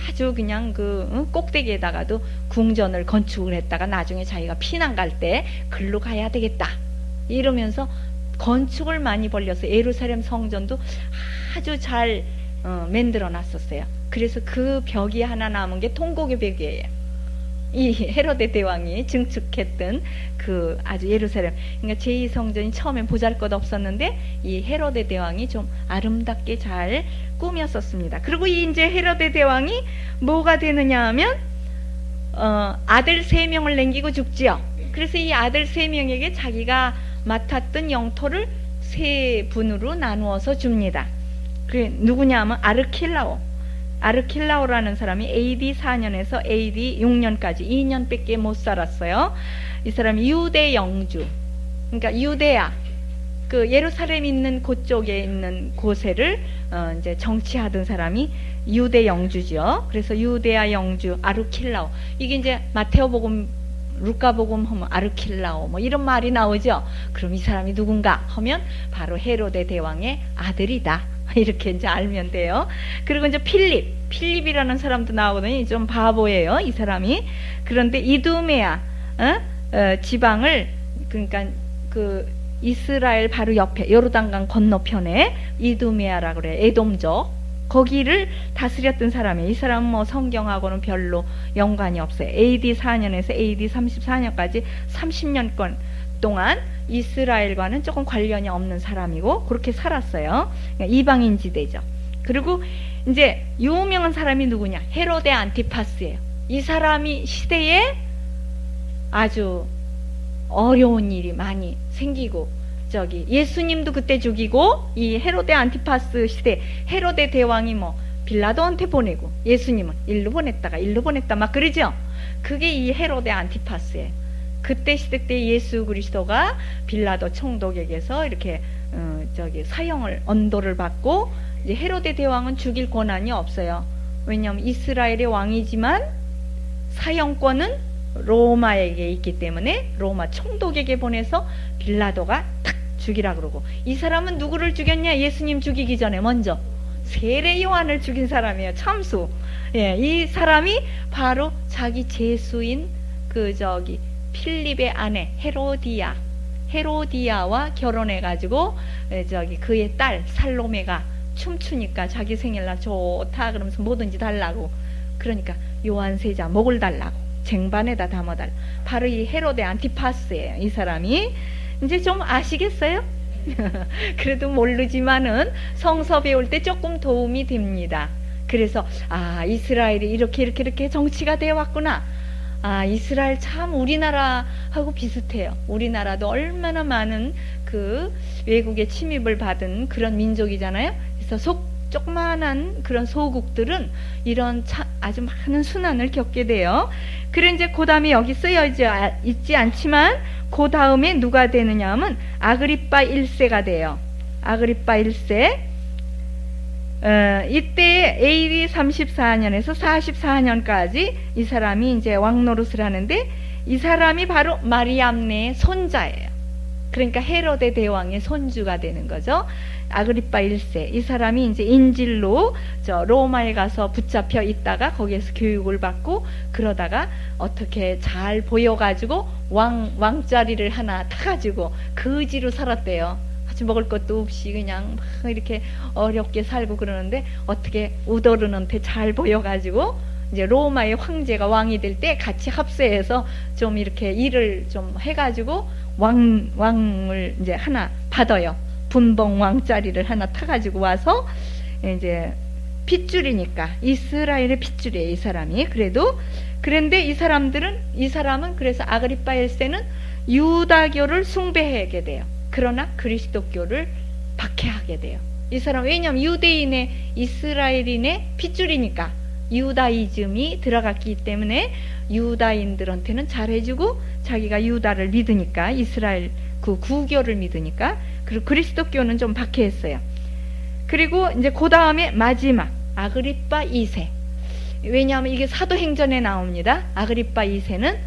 아주 그냥 그 꼭대기에다가도 궁전을 건축을 했다가 나중에 자기가 피난 갈 때 글로 가야 되겠다 이러면서 건축을 많이 벌려서 예루살렘 성전도 아주 잘 만들어 놨었어요. 그래서 그 벽이 하나 남은 게 통곡의 벽이에요. 이 헤로데 대왕이 증축했던 그 아주 예루살렘, 그러니까 제2성전이 처음엔 보잘것없었는데 이 헤로데 대왕이 좀 아름답게 잘 꾸몄었습니다. 그리고 이제 헤로데 대왕이 뭐가 되느냐 하면 아들 3명을 남기고 죽지요. 그래서 이 아들 3명에게 자기가 맡았던 영토를 3분으로 나누어서 줍니다. 그 누구냐 하면 아르킬라오라는 사람이 AD 4년에서 AD 6년까지 2년밖에 못 살았어요. 이 사람이 유대 영주, 그러니까 유대야, 그 예루살렘 있는 그쪽에 있는 곳에를 이제 정치하던 사람이 유대 영주죠. 그래서 유대야 영주 아르킬라오. 이게 이제 마테오복음, 루카복음 하면 아르킬라오 뭐 이런 말이 나오죠. 그럼 이 사람이 누군가 하면 바로 헤로데 대왕의 아들이다. 이렇게 이제 알면 돼요. 그리고 이제 필립이라는 사람도 나오거든요. 좀 바보예요, 이 사람이. 그런데 이두메아 지방을, 그러니까 그 이스라엘 바로 옆에 요르단강 건너편에 이두메아라고 그래요. 에돔족. 거기를 다스렸던 사람이에요. 이 사람은 뭐 성경하고는 별로 연관이 없어요. AD 4년에서 AD 34년까지 30년권 동안 이스라엘과는 조금 관련이 없는 사람이고 그렇게 살았어요. 그러니까 이방인 지대죠. 그리고 이제 유명한 사람이 누구냐? 헤로데 안티파스예요. 이 사람이 시대에 아주 어려운 일이 많이 생기고, 저기 예수님도 그때 죽이고, 이 헤로데 안티파스 시대 헤로데 대왕이 뭐 빌라도한테 보내고 예수님은 일로 보냈다 막 그러죠. 그게 이 헤로데 안티파스예요. 그때 시대 때 예수 그리스도가 빌라도 총독에게서 이렇게 사형을, 언도를 받고, 이제 헤로데 대왕은 죽일 권한이 없어요. 왜냐하면 이스라엘의 왕이지만 사형권은 로마에게 있기 때문에 로마 총독에게 보내서 빌라도가 탁 죽이라 그러고, 이 사람은 누구를 죽였냐? 예수님 죽이기 전에 먼저 세례 요한을 죽인 사람이에요. 참수. 예, 이 사람이 바로 자기 제수인 필립의 아내 헤로디아와 결혼해가지고 그의 딸 살로메가 춤추니까 자기 생일날 좋다 그러면서 뭐든지 달라고, 그러니까 요한 세자 목을 달라고 쟁반에다 담아달라. 바로 이 헤로데 안티파스예요. 이 사람이. 이제 좀 아시겠어요? 그래도 모르지만은 성서 배울 때 조금 도움이 됩니다. 그래서 이스라엘이 이렇게 정치가 되어 왔구나. 이스라엘 참 우리나라하고 비슷해요. 우리나라도 얼마나 많은 외국의 침입을 받은 그런 민족이잖아요. 그래서 조그마한 그런 소국들은 이런 아주 많은 순환을 겪게 돼요. 그래 이제 그 다음에 여기 쓰여 있지 않지만 그 다음에 누가 되느냐 하면 아그리빠 1세가 돼요. 아그리빠 1세. 이때 AD 34년에서 44년까지 이 사람이 이제 왕노릇을 하는데, 이 사람이 바로 마리암네의 손자예요. 그러니까 헤로데 대왕의 손주가 되는 거죠. 아그리빠 1세. 이 사람이 이제 인질로 로마에 가서 붙잡혀 있다가 거기에서 교육을 받고, 그러다가 어떻게 잘 보여가지고 왕자리를 하나 타가지고 거지로 살았대요. 아주 먹을 것도 없이 그냥 막 이렇게 어렵게 살고 그러는데, 어떻게 우더른한테 잘 보여가지고 이제 로마의 황제가 왕이 될 때 같이 합세해서 좀 이렇게 일을 좀 해가지고 왕을 이제 하나 받아요. 분봉 왕자리를 하나 타가지고 와서 이제 핏줄이니까 이스라엘의 핏줄이에요. 이 사람이. 그런데 이 사람은 그래서 아그리빠 1세는 유다교를 숭배하게 돼요. 그러나 그리스도교를 박해하게 돼요. 이 사람, 왜냐하면 유대인의 이스라엘인의 핏줄이니까 유다이즘이 들어갔기 때문에 유다인들한테는 잘해주고, 자기가 유다를 믿으니까 이스라엘 구교를 믿으니까, 그리고 그리스도교는 좀 박해했어요. 그리고 이제 그 다음에 마지막 아그리빠 2세. 왜냐하면 이게 사도행전에 나옵니다. 아그리빠 2세는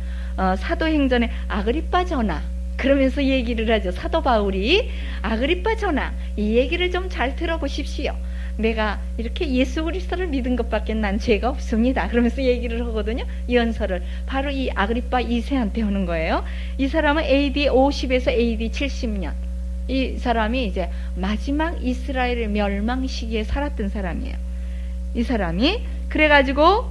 사도행전에 아그리빠 전하 그러면서 얘기를 하죠. 사도 바울이 아그리빠 전하, 이 얘기를 좀 잘 들어보십시오. 내가 이렇게 예수 그리스도를 믿은 것밖에 난 죄가 없습니다. 그러면서 얘기를 하거든요. 연설을 바로 이 아그리빠 2세한테 하는 거예요. 이 사람은 AD 50에서 AD 70년. 이 사람이 이제 마지막 이스라엘의 멸망 시기에 살았던 사람이에요. 이 사람이. 그래가지고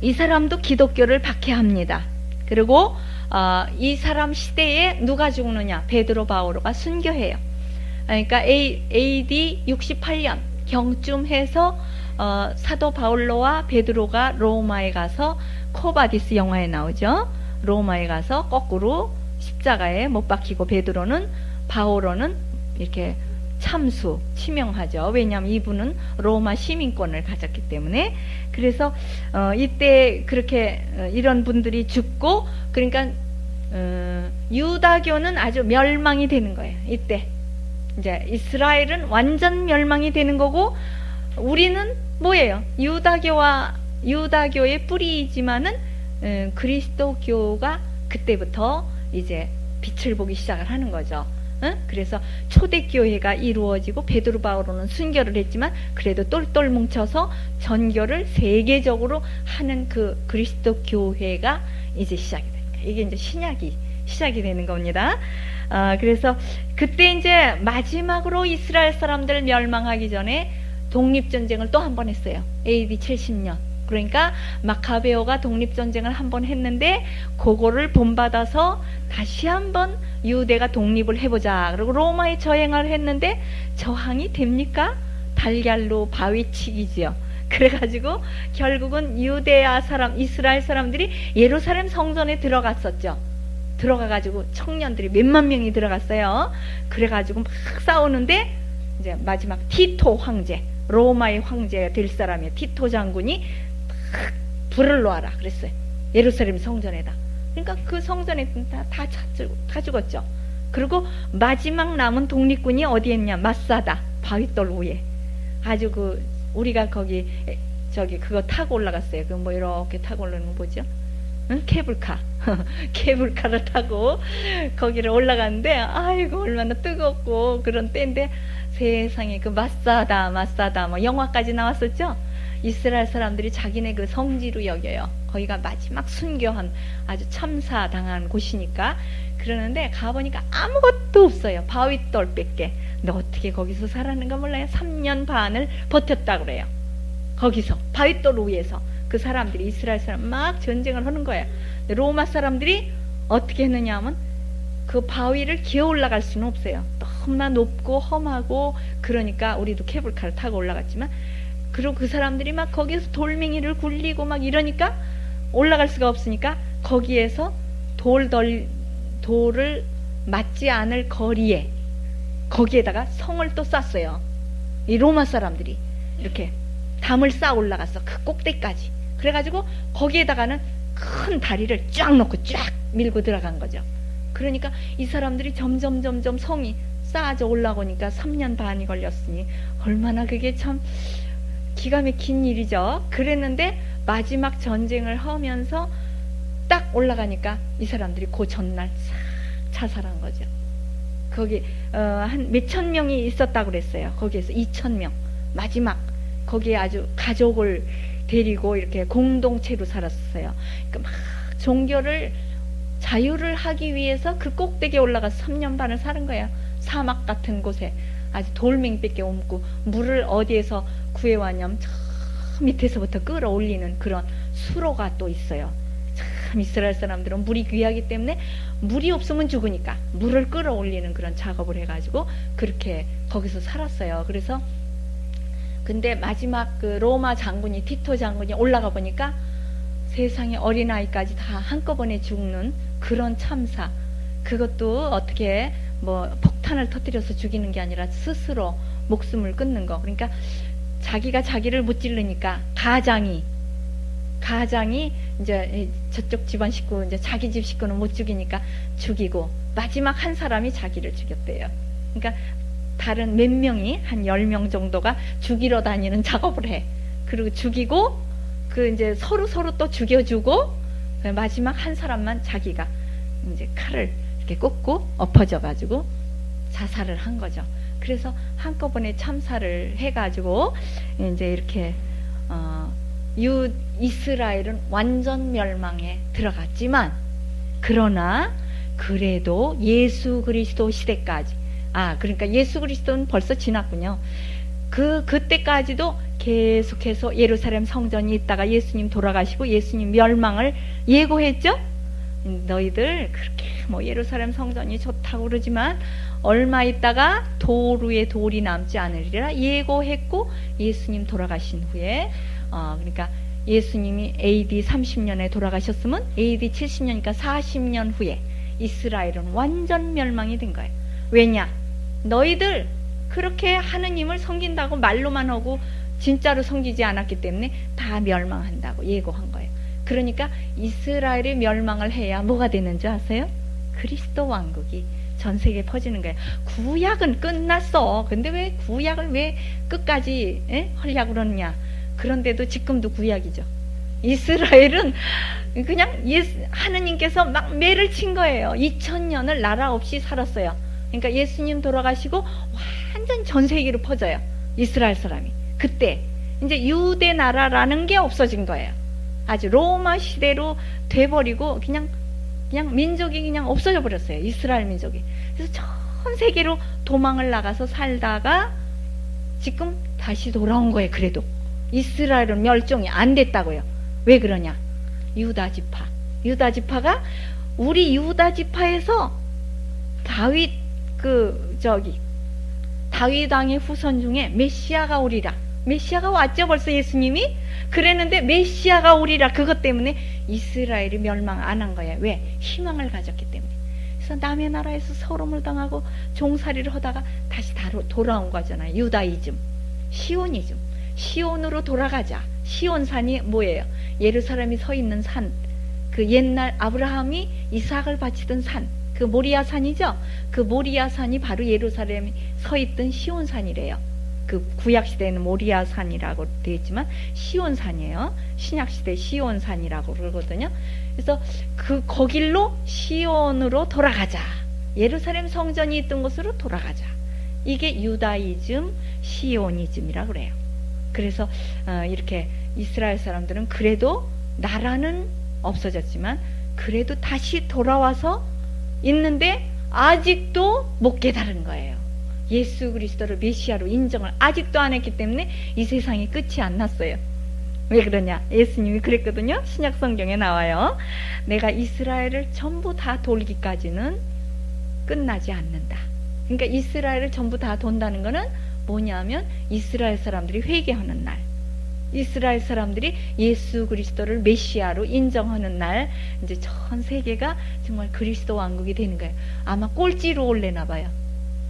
이 사람도 기독교를 박해합니다. 그리고 이 사람 시대에 누가 죽느냐? 베드로 바오로가 순교해요. 그러니까 AD 68년 경쯤 해서 사도 바울로와 베드로가 로마에 가서, 코바디스 영화에 나오죠. 로마에 가서 거꾸로 십자가에 못 박히고, 바오로는 이렇게 치명하죠. 왜냐하면 이분은 로마 시민권을 가졌기 때문에. 그래서 이때 그렇게 이런 분들이 죽고, 그러니까 유다교는 아주 멸망이 되는 거예요. 이때 이제 이스라엘은 완전 멸망이 되는 거고, 우리는 뭐예요? 유다교의 뿌리이지만은 그리스도교가 그때부터 이제 빛을 보기 시작을 하는 거죠. 그래서 초대교회가 이루어지고, 베드로 바오로는 순교를 했지만 그래도 똘똘 뭉쳐서 전교를 세계적으로 하는 그 그리스도 교회가 이제 시작이 됩니다. 이게 이제 신약이 시작이 되는 겁니다. 그래서 그때 이제 마지막으로 이스라엘 사람들 멸망하기 전에 독립전쟁을 또 한 번 했어요. AD 70년. 그러니까 마카베오가 독립전쟁을 한 번 했는데, 그거를 본받아서 다시 한번 유대가 독립을 해보자. 그리고 로마에 저항을 했는데 저항이 됩니까? 달걀로 바위치기지요. 그래가지고 결국은 이스라엘 사람들이 예루살렘 성전에 들어갔었죠. 들어가가지고 청년들이 몇만 명이 들어갔어요. 그래가지고 막 싸우는데, 이제 마지막 티토 황제, 로마의 황제가 될 사람이에요. 티토 장군이 불을 놓아라 그랬어요. 예루살렘 성전에다. 그러니까 그 성전에 다 죽었죠. 그리고 마지막 남은 독립군이 어디에 있냐? 마사다 바위돌 위에. 아주 우리가 거기 저기 그거 타고 올라갔어요. 그 뭐 이렇게 타고 올라가는 거 뭐죠? 응? 케이블카. 케이블카를 타고 거기를 올라갔는데 아이고 얼마나 뜨겁고 그런 때인데 세상에 그 마사다 뭐 영화까지 나왔었죠. 이스라엘 사람들이 자기네 그 성지로 여겨요. 거기가 마지막 순교한 아주 참사당한 곳이니까. 그러는데 가보니까 아무것도 없어요. 바위돌밖에. 근데 어떻게 거기서 살았는가 몰라요. 3년 반을 버텼다고 그래요. 거기서 바위돌 위에서 그 사람들이 이스라엘 사람 막 전쟁을 하는 거예요. 로마 사람들이 어떻게 했느냐 하면 그 바위를 기어 올라갈 수는 없어요. 너무나 높고 험하고 그러니까 우리도 케이블카를 타고 올라갔지만 그리고 그 사람들이 막 거기에서 돌멩이를 굴리고 막 이러니까 올라갈 수가 없으니까 거기에서 돌을 맞지 않을 거리에 거기에다가 성을 또 쌌어요. 이 로마 사람들이 이렇게 담을 쌓아 올라갔어. 그 꼭대기까지. 그래가지고 거기에다가는 큰 다리를 쫙 놓고 쫙 밀고 들어간 거죠. 그러니까 이 사람들이 점점 성이 쌓아져 올라오니까 3년 반이 걸렸으니 얼마나 그게 참 기가 막힌 일이죠. 그랬는데 마지막 전쟁을 하면서 딱 올라가니까 이 사람들이 그 전날 싹 자살한 거죠. 거기 한 몇천 명이 있었다고 그랬어요. 거기에서 2,000명 마지막 거기에 아주 가족을 데리고 이렇게 공동체로 살았어요. 그러니까 막 종교를 자유를 하기 위해서 그 꼭대기에 올라가서 3년 반을 사는 거야. 사막 같은 곳에 아주 돌멩이밖에 없고 물을 어디에서 구해왔냐면 저 밑에서부터 끌어올리는 그런 수로가 또 있어요. 참 이스라엘 사람들은 물이 귀하기 때문에 물이 없으면 죽으니까 물을 끌어올리는 그런 작업을 해가지고 그렇게 거기서 살았어요. 그래서 근데 마지막 그 로마 장군이 티토 장군이 올라가 보니까 세상에 어린아이까지 다 한꺼번에 죽는 그런 참사. 그것도 어떻게 뭐 폭탄을 터뜨려서 죽이는 게 아니라 스스로 목숨을 끊는 거. 그러니까 자기가 자기를 못 찌르니까 가장이 이제 저쪽 집안 식구 이제 자기 집 식구는 못 죽이니까 죽이고 마지막 한 사람이 자기를 죽였대요. 그러니까 다른 몇 명이 한 10명 정도가 죽이러 다니는 작업을 해. 그리고 죽이고 그 이제 서로 또 죽여주고 마지막 한 사람만 자기가 이제 칼을 이렇게 꽂고 엎어져 가지고 자살을 한 거죠. 그래서 한꺼번에 참사를 해가지고 이제 이렇게 이스라엘은 완전 멸망에 들어갔지만 그러나 그래도 예수 그리스도 시대까지 그러니까 예수 그리스도는 벌써 지났군요. 그때까지도 계속해서 예루살렘 성전이 있다가 예수님 돌아가시고 예수님 멸망을 예고했죠. 너희들 그렇게 뭐 예루살렘 성전이 좋다고 그러지만 얼마 있다가 돌 위에 돌이 남지 않으리라 예고했고 예수님 돌아가신 후에 그러니까 예수님이 AD 30년에 돌아가셨으면 AD 70년이니까 40년 후에 이스라엘은 완전 멸망이 된 거예요. 왜냐? 너희들 그렇게 하느님을 섬긴다고 말로만 하고 진짜로 섬기지 않았기 때문에 다 멸망한다고 예고한 거예요. 그러니까 이스라엘이 멸망을 해야 뭐가 되는 줄 아세요? 그리스도 왕국이 전 세계에 퍼지는 거예요. 구약은 끝났어. 근데 왜 구약을 왜 끝까지 하려고 그러느냐? 그런데도 지금도 구약이죠. 이스라엘은 그냥 하느님께서 막 매를 친 거예요. 2000년을 나라 없이 살았어요. 그러니까 예수님 돌아가시고 완전 전 세계로 퍼져요. 이스라엘 사람이. 그때 이제 유대 나라라는 게 없어진 거예요. 아주 로마 시대로 돼버리고 그냥 민족이 그냥 없어져 버렸어요. 이스라엘 민족이. 그래서 전 세계로 도망을 나가서 살다가 지금 다시 돌아온 거예요. 그래도 이스라엘은 멸종이 안 됐다고요. 왜 그러냐? 유다 지파가 우리 유다 지파에서 다윗 다윗 왕의 후손 중에 메시아가 오리라. 메시아가 왔죠. 벌써 예수님이. 그랬는데 메시아가 오리라. 그것 때문에 이스라엘이 멸망 안 한 거예요. 왜? 희망을 가졌기 때문에. 그래서 남의 나라에서 서름을 당하고 종살이를 하다가 다시 돌아온 거잖아요. 유다이즘, 시온이즘. 시온으로 돌아가자. 시온산이 뭐예요? 예루살렘이 서 있는 산. 그 옛날 아브라함이 이삭을 바치던 산. 그 모리아산이죠. 그 모리아산이 바로 예루살렘이 서 있던 시온산이래요. 그 구약 시대에는 모리아 산이라고 되어 있지만 시온산이에요. 신약 시대 시온산이라고 그러거든요. 그래서 그 거길로 시온으로 돌아가자. 예루살렘 성전이 있던 곳으로 돌아가자. 이게 유다이즘, 시오니즘이라 그래요. 그래서 이렇게 이스라엘 사람들은 그래도 나라는 없어졌지만 그래도 다시 돌아와서 있는데 아직도 못 깨달은 거예요. 예수 그리스도를 메시아로 인정을 아직도 안 했기 때문에 이 세상이 끝이 안 났어요. 왜 그러냐? 예수님이 그랬거든요. 신약 성경에 나와요. 내가 이스라엘을 전부 다 돌기까지는 끝나지 않는다. 그러니까 이스라엘을 전부 다 돈다는 거는 뭐냐면 이스라엘 사람들이 회개하는 날, 이스라엘 사람들이 예수 그리스도를 메시아로 인정하는 날, 이제 전 세계가 정말 그리스도 왕국이 되는 거예요. 아마 꼴찌로 올래나 봐요.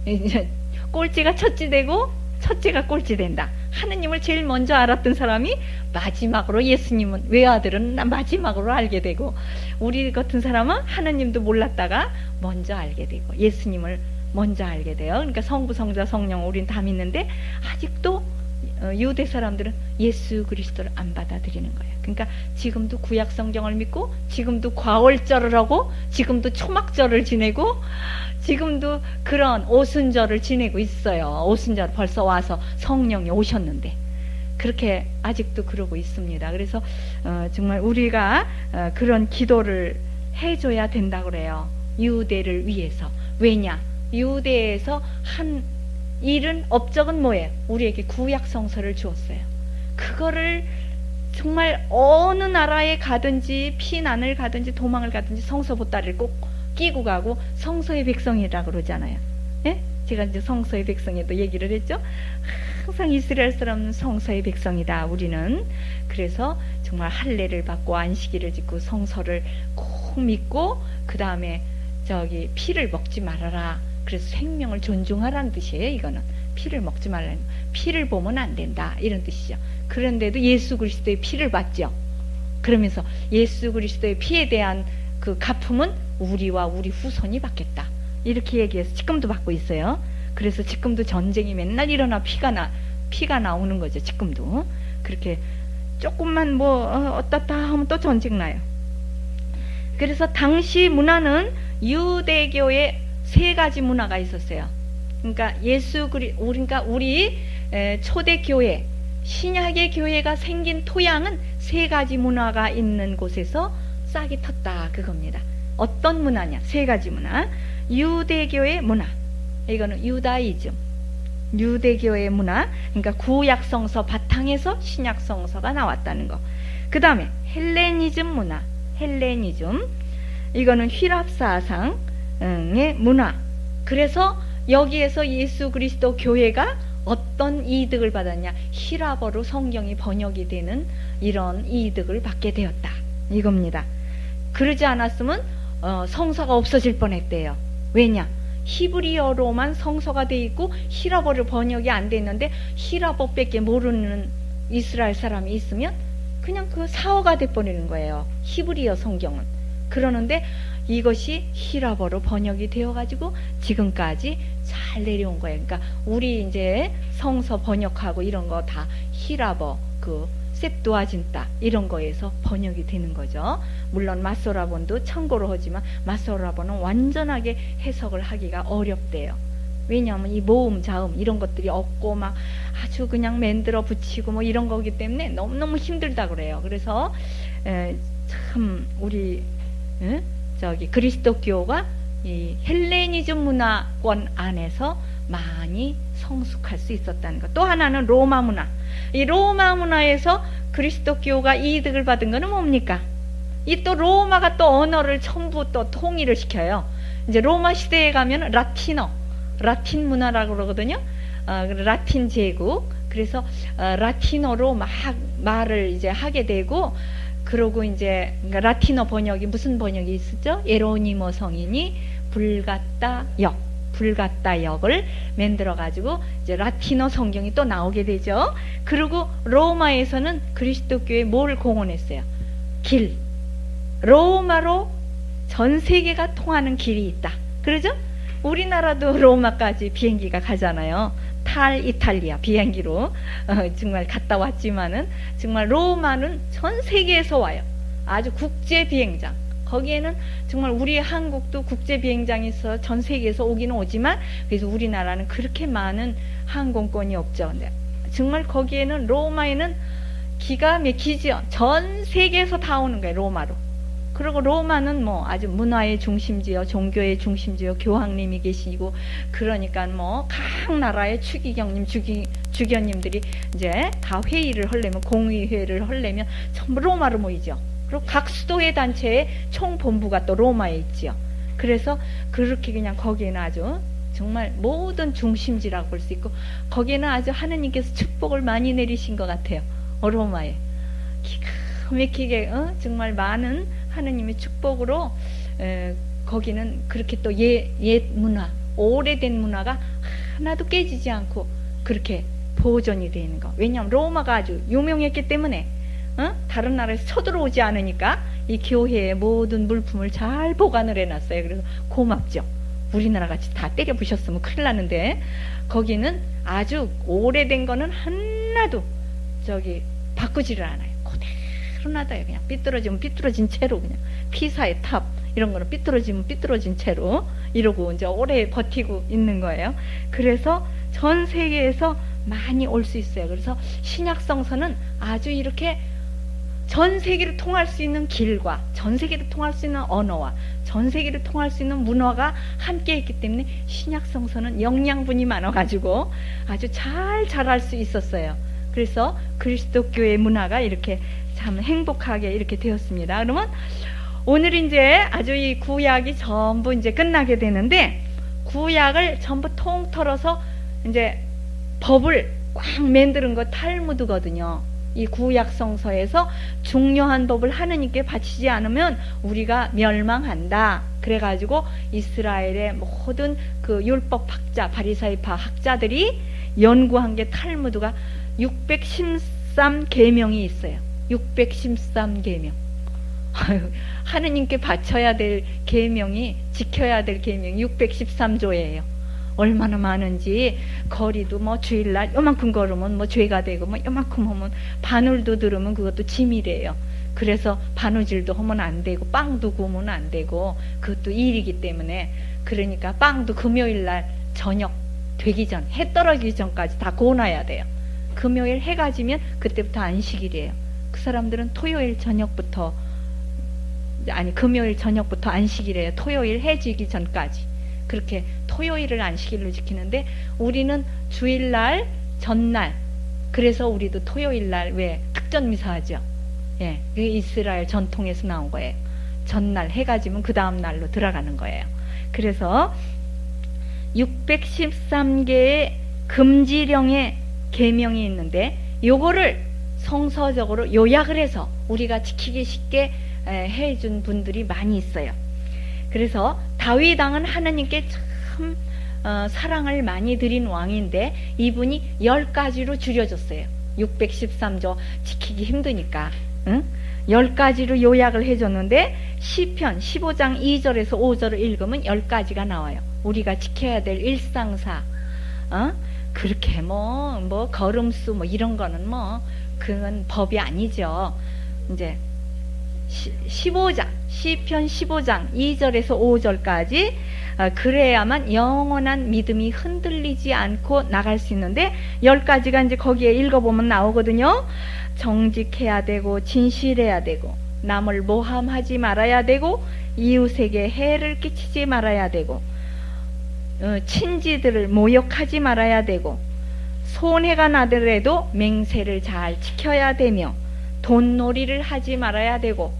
이제 꼴찌가 첫째 되고 첫째가 꼴찌 된다. 하느님을 제일 먼저 알았던 사람이 마지막으로 예수님은 외아들은 마지막으로 알게 되고, 우리 같은 사람은 하느님도 몰랐다가 먼저 알게 되고 예수님을 먼저 알게 돼요. 그러니까 성부, 성자, 성령 우린 다 믿는데 아직도 유대 사람들은 예수 그리스도를 안 받아들이는 거예요. 그러니까 지금도 구약 성경을 믿고 지금도 과월절을 하고 지금도 초막절을 지내고 지금도 그런 오순절을 지내고 있어요. 오순절 벌써 와서 성령이 오셨는데 그렇게 아직도 그러고 있습니다. 그래서 정말 우리가 그런 기도를 해줘야 된다고 그래요. 유대를 위해서. 왜냐? 유대에서 한 일은 업적은 뭐예요? 우리에게 구약 성서를 주었어요. 그거를 정말 어느 나라에 가든지 피난을 가든지 도망을 가든지 성서 보따리를 꼭 끼고 가고 성서의 백성이라고 그러잖아요. 예? 제가 이제 성서의 백성에도 얘기를 했죠. 항상 이스라엘 사람은 성서의 백성이다. 우리는 그래서 정말 할례를 받고 안식일을 짓고 성서를 꼭 믿고 그 다음에 저기 피를 먹지 말아라. 그래서 생명을 존중하라는 뜻이에요. 이거는 피를 먹지 말라는, 피를 보면 안 된다 이런 뜻이죠. 그런데도 예수 그리스도의 피를 받죠. 그러면서 예수 그리스도의 피에 대한 그 갚음은 우리와 우리 후손이 받겠다 이렇게 얘기해서 지금도 받고 있어요. 그래서 지금도 전쟁이 맨날 일어나 피가 나오는 거죠. 지금도 그렇게 조금만 뭐 어떻다 하면 또 전쟁 나요. 그래서 당시 문화는 유대교의 세 가지 문화가 있었어요. 그러니까 그러니까 우리 초대교회, 신약의 교회가 생긴 토양은 세 가지 문화가 있는 곳에서 싹이 텄다 그겁니다. 어떤 문화냐? 세 가지 문화. 유대교의 문화, 이거는 유다이즘, 유대교의 문화. 그러니까 구약성서 바탕에서 신약성서가 나왔다는 거. 그 다음에 헬레니즘 문화, 헬레니즘, 이거는 휘랍사상의 문화. 그래서 여기에서 예수 그리스도 교회가 어떤 이득을 받았냐? 히라버로 성경이 번역이 되는 이런 이득을 받게 되었다 이겁니다. 그러지 않았으면 성서가 없어질 뻔했대요. 왜냐? 히브리어로만 성서가 돼 있고 히라버로 번역이 안 돼 있는데 히라버밖에 모르는 이스라엘 사람이 있으면 그냥 그 사어가 돼 버리는 거예요. 히브리어 성경은. 그러는데 이것이 히라버로 번역이 되어 가지고 지금까지 잘 내려온 거예요. 그러니까 우리 이제 성서 번역하고 이런 거 다 히라버, 그 셉두아진타 이런 거에서 번역이 되는 거죠. 물론 마소라본도 참고로 하지만 마소라본은 완전하게 해석을 하기가 어렵대요. 왜냐하면 이 모음, 자음 이런 것들이 없고 막 아주 그냥 만들어 붙이고 뭐 이런 거기 때문에 너무너무 힘들다 그래요. 그래서 참 우리 저기 그리스도교가 이 헬레니즘 문화권 안에서 많이 성숙할 수 있었다는 것. 또 하나는 로마 문화. 이 로마 문화에서 그리스도교가 이득을 받은 거는 뭡니까? 이 또 로마가 또 언어를 전부 또 통일을 시켜요. 이제 로마 시대에 가면 라틴 문화라고 그러거든요. 라틴 제국. 그래서 라틴어로 막 말을 이제 하게 되고, 그러고 이제 라틴어 번역이 무슨 번역이 있었죠? 예로니모 성인이 불가타 역을 만들어 가지고 이제 라틴어 성경이 또 나오게 되죠. 그리고 로마에서는 그리스도교에 뭘 공헌했어요? 길. 로마로 전 세계가 통하는 길이 있다. 그러죠? 우리나라도 로마까지 비행기가 가잖아요. 탈 이탈리아 비행기로 정말 갔다 왔지만은 정말 로마는 전 세계에서 와요. 아주 국제 비행장. 거기에는 정말 우리 한국도 국제 비행장이 있어 전 세계에서 오기는 오지만 그래서 우리나라는 그렇게 많은 항공권이 없죠. 근데 정말 거기에는 로마에는 기가 막히죠. 전 세계에서 다 오는 거예요. 로마로. 그리고 로마는 뭐 아주 문화의 중심지요, 종교의 중심지요, 교황님이 계시고 그러니까 뭐 각 나라의 추기경님, 주교님들이 이제 다 회의를 하려면 공의회를 하려면 전부 로마로 모이죠. 그리고 각 수도의 단체의 총본부가 또 로마에 있지요. 그래서 그렇게 그냥 거기에는 아주 정말 모든 중심지라고 볼 수 있고 거기에는 아주 하느님께서 축복을 많이 내리신 것 같아요. 로마에 기가 막히게 정말 많은 하느님의 축복으로 거기는 그렇게 또 옛 문화, 오래된 문화가 하나도 깨지지 않고 그렇게 보존이 되는 거. 왜냐하면 로마가 아주 유명했기 때문에 다른 나라에서 쳐들어오지 않으니까 이 교회의 모든 물품을 잘 보관을 해놨어요. 그래서 고맙죠. 우리나라 같이 다 때려 부셨으면 큰일 나는데 거기는 아주 오래된 거는 하나도 바꾸지를 않아요. 그대로 놔둬요. 그냥 삐뚤어지면 삐뚤어진 채로 그냥 피사의 탑 이런 거는 삐뚤어지면 삐뚤어진 채로 이러고 이제 오래 버티고 있는 거예요. 그래서 전 세계에서 많이 올 수 있어요. 그래서 신약성서는 아주 이렇게 전 세계를 통할 수 있는 길과 전 세계를 통할 수 있는 언어와 전 세계를 통할 수 있는 문화가 함께 있기 때문에 신약성서는 영양분이 많아가지고 아주 잘 자랄 수 있었어요. 그래서 그리스도교의 문화가 이렇게 참 행복하게 이렇게 되었습니다. 그러면 오늘 이제 아주 이 구약이 전부 이제 끝나게 되는데 구약을 전부 통틀어서 이제 법을 꽉 만드는 거 탈무드거든요. 이 구약성서에서 중요한 법을 하느님께 바치지 않으면 우리가 멸망한다. 그래가지고 이스라엘의 모든 그 율법 학자, 바리사이파 학자들이 연구한 게 탈무드가 613계명이 있어요. 613계명. 하느님께 바쳐야 될 계명이, 지켜야 될 계명이 613조예요. 얼마나 많은지. 거리도 뭐 주일날 요만큼 걸으면 뭐 죄가 되고 뭐 요만큼 하면 바늘도 들으면 그것도 짐이래요. 그래서 바느질도 하면 안 되고 빵도 구우면 안 되고 그것도 일이기 때문에 그러니까 빵도 금요일날 저녁 되기 전, 해 떨어지기 전까지 다 구워놔야 돼요. 금요일 해가 지면 그때부터 안식일이에요. 그 사람들은 토요일 저녁부터 금요일 저녁부터 안식일이에요. 토요일 해 지기 전까지. 그렇게 토요일을 안식일로 지키는데 우리는 주일날 전날, 그래서 우리도 토요일날 왜 특전 미사하죠. 예, 그게 이스라엘 전통에서 나온 거예요. 전날 해가 지면 그 다음 날로 들어가는 거예요. 그래서 613개의 금지령의 계명이 있는데 요거를 성서적으로 요약을 해서 우리가 지키기 쉽게 해준 분들이 많이 있어요. 그래서 다윗 왕은 하느님께 참 사랑을 많이 드린 왕인데 이분이 10가지로 줄여줬어요. 613조 지키기 힘드니까 10가지로 요약을 해줬는데 시편 15장 2절에서 5절을 읽으면 10가지가 나와요. 우리가 지켜야 될 일상사, 그렇게 뭐 걸음수 뭐 이런 거는 뭐 그건 법이 아니죠. 이제 15장 시편 15장 2절에서 5절까지 그래야만 영원한 믿음이 흔들리지 않고 나갈 수 있는데 10가지가 이제 거기에 읽어보면 나오거든요. 정직해야 되고 진실해야 되고 남을 모함하지 말아야 되고 이웃에게 해를 끼치지 말아야 되고 친지들을 모욕하지 말아야 되고 손해가 나더라도 맹세를 잘 지켜야 되며 돈놀이를 하지 말아야 되고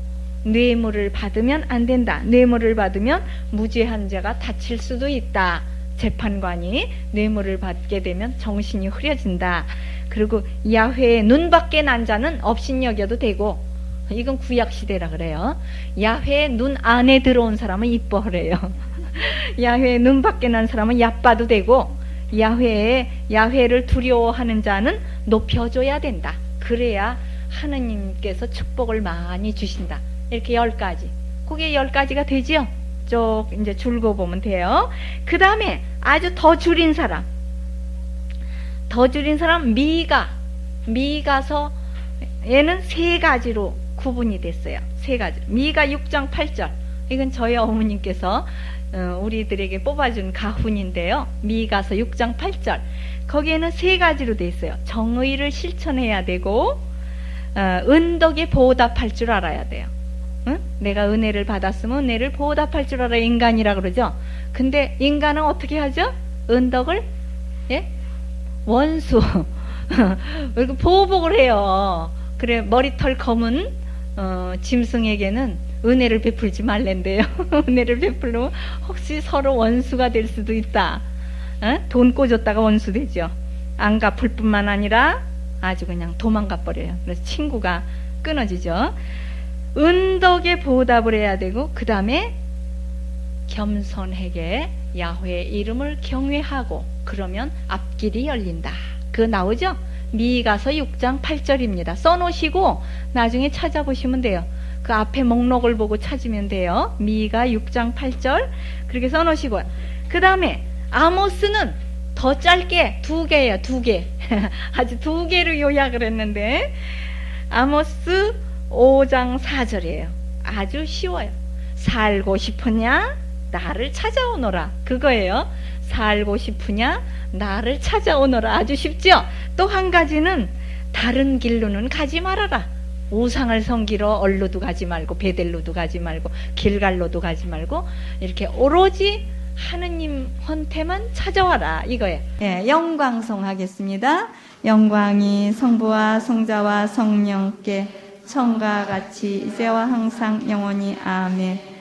뇌물을 받으면 안 된다. 뇌물을 받으면 무죄한 자가 다칠 수도 있다. 재판관이 뇌물을 받게 되면 정신이 흐려진다. 그리고 야훼의 눈 밖에 난 자는 업신여겨도 되고, 이건 구약시대라 그래요. 야훼의 눈 안에 들어온 사람은 이뻐하래요. 야훼의 눈 밖에 난 사람은 얕봐도 되고, 야훼를 두려워하는 자는 높여줘야 된다. 그래야 하느님께서 축복을 많이 주신다. 이렇게 10가지. 그게 10가지가 되지요? 쭉 이제 줄고 보면 돼요. 그 다음에 아주 더 줄인 사람. 더 줄인 사람 미가서 얘는 세 가지로 구분이 됐어요. 세 가지. 미가 6장 8절. 이건 저희 어머님께서 우리들에게 뽑아준 가훈인데요. 미가서 6장 8절. 거기에는 세 가지로 돼 있어요. 정의를 실천해야 되고 은덕에 보답할 줄 알아야 돼요. 응? 내가 은혜를 받았으면 은혜를 보답할 줄 알아야 인간이라 그러죠. 근데 인간은 어떻게 하죠? 은덕을 원수 보복을 해요. 그래 머리털 검은 짐승에게는 은혜를 베풀지 말랜대요. 은혜를 베풀면 혹시 서로 원수가 될 수도 있다. 돈 꿔줬다가 원수 되죠. 안 갚을 뿐만 아니라 아주 그냥 도망가 버려요. 그래서 친구가 끊어지죠. 은덕에 보답을 해야 되고 그 다음에 겸손하게 야훼의 이름을 경외하고 그러면 앞길이 열린다. 그거 나오죠? 미가서 6장 8절입니다. 써놓으시고 나중에 찾아보시면 돼요. 그 앞에 목록을 보고 찾으면 돼요. 미가 6장 8절 그렇게 써놓으시고요. 그 다음에 아모스는 더 짧게 2개예요. 2개 아주 2개로 요약을 했는데 아모스 5장 4절이에요. 아주 쉬워요. 살고 싶으냐? 나를 찾아오너라. 그거예요. 살고 싶으냐? 나를 찾아오너라. 아주 쉽죠? 또 한 가지는 다른 길로는 가지 말아라. 우상을 섬기러 얼로도 가지 말고 베델로도 가지 말고 길갈로도 가지 말고 이렇게 오로지 하느님한테만 찾아와라 이거예요. 영광송 하겠습니다. 영광이 성부와 성자와 성령께 처음과 같이 이제와 항상 영원히 아멘.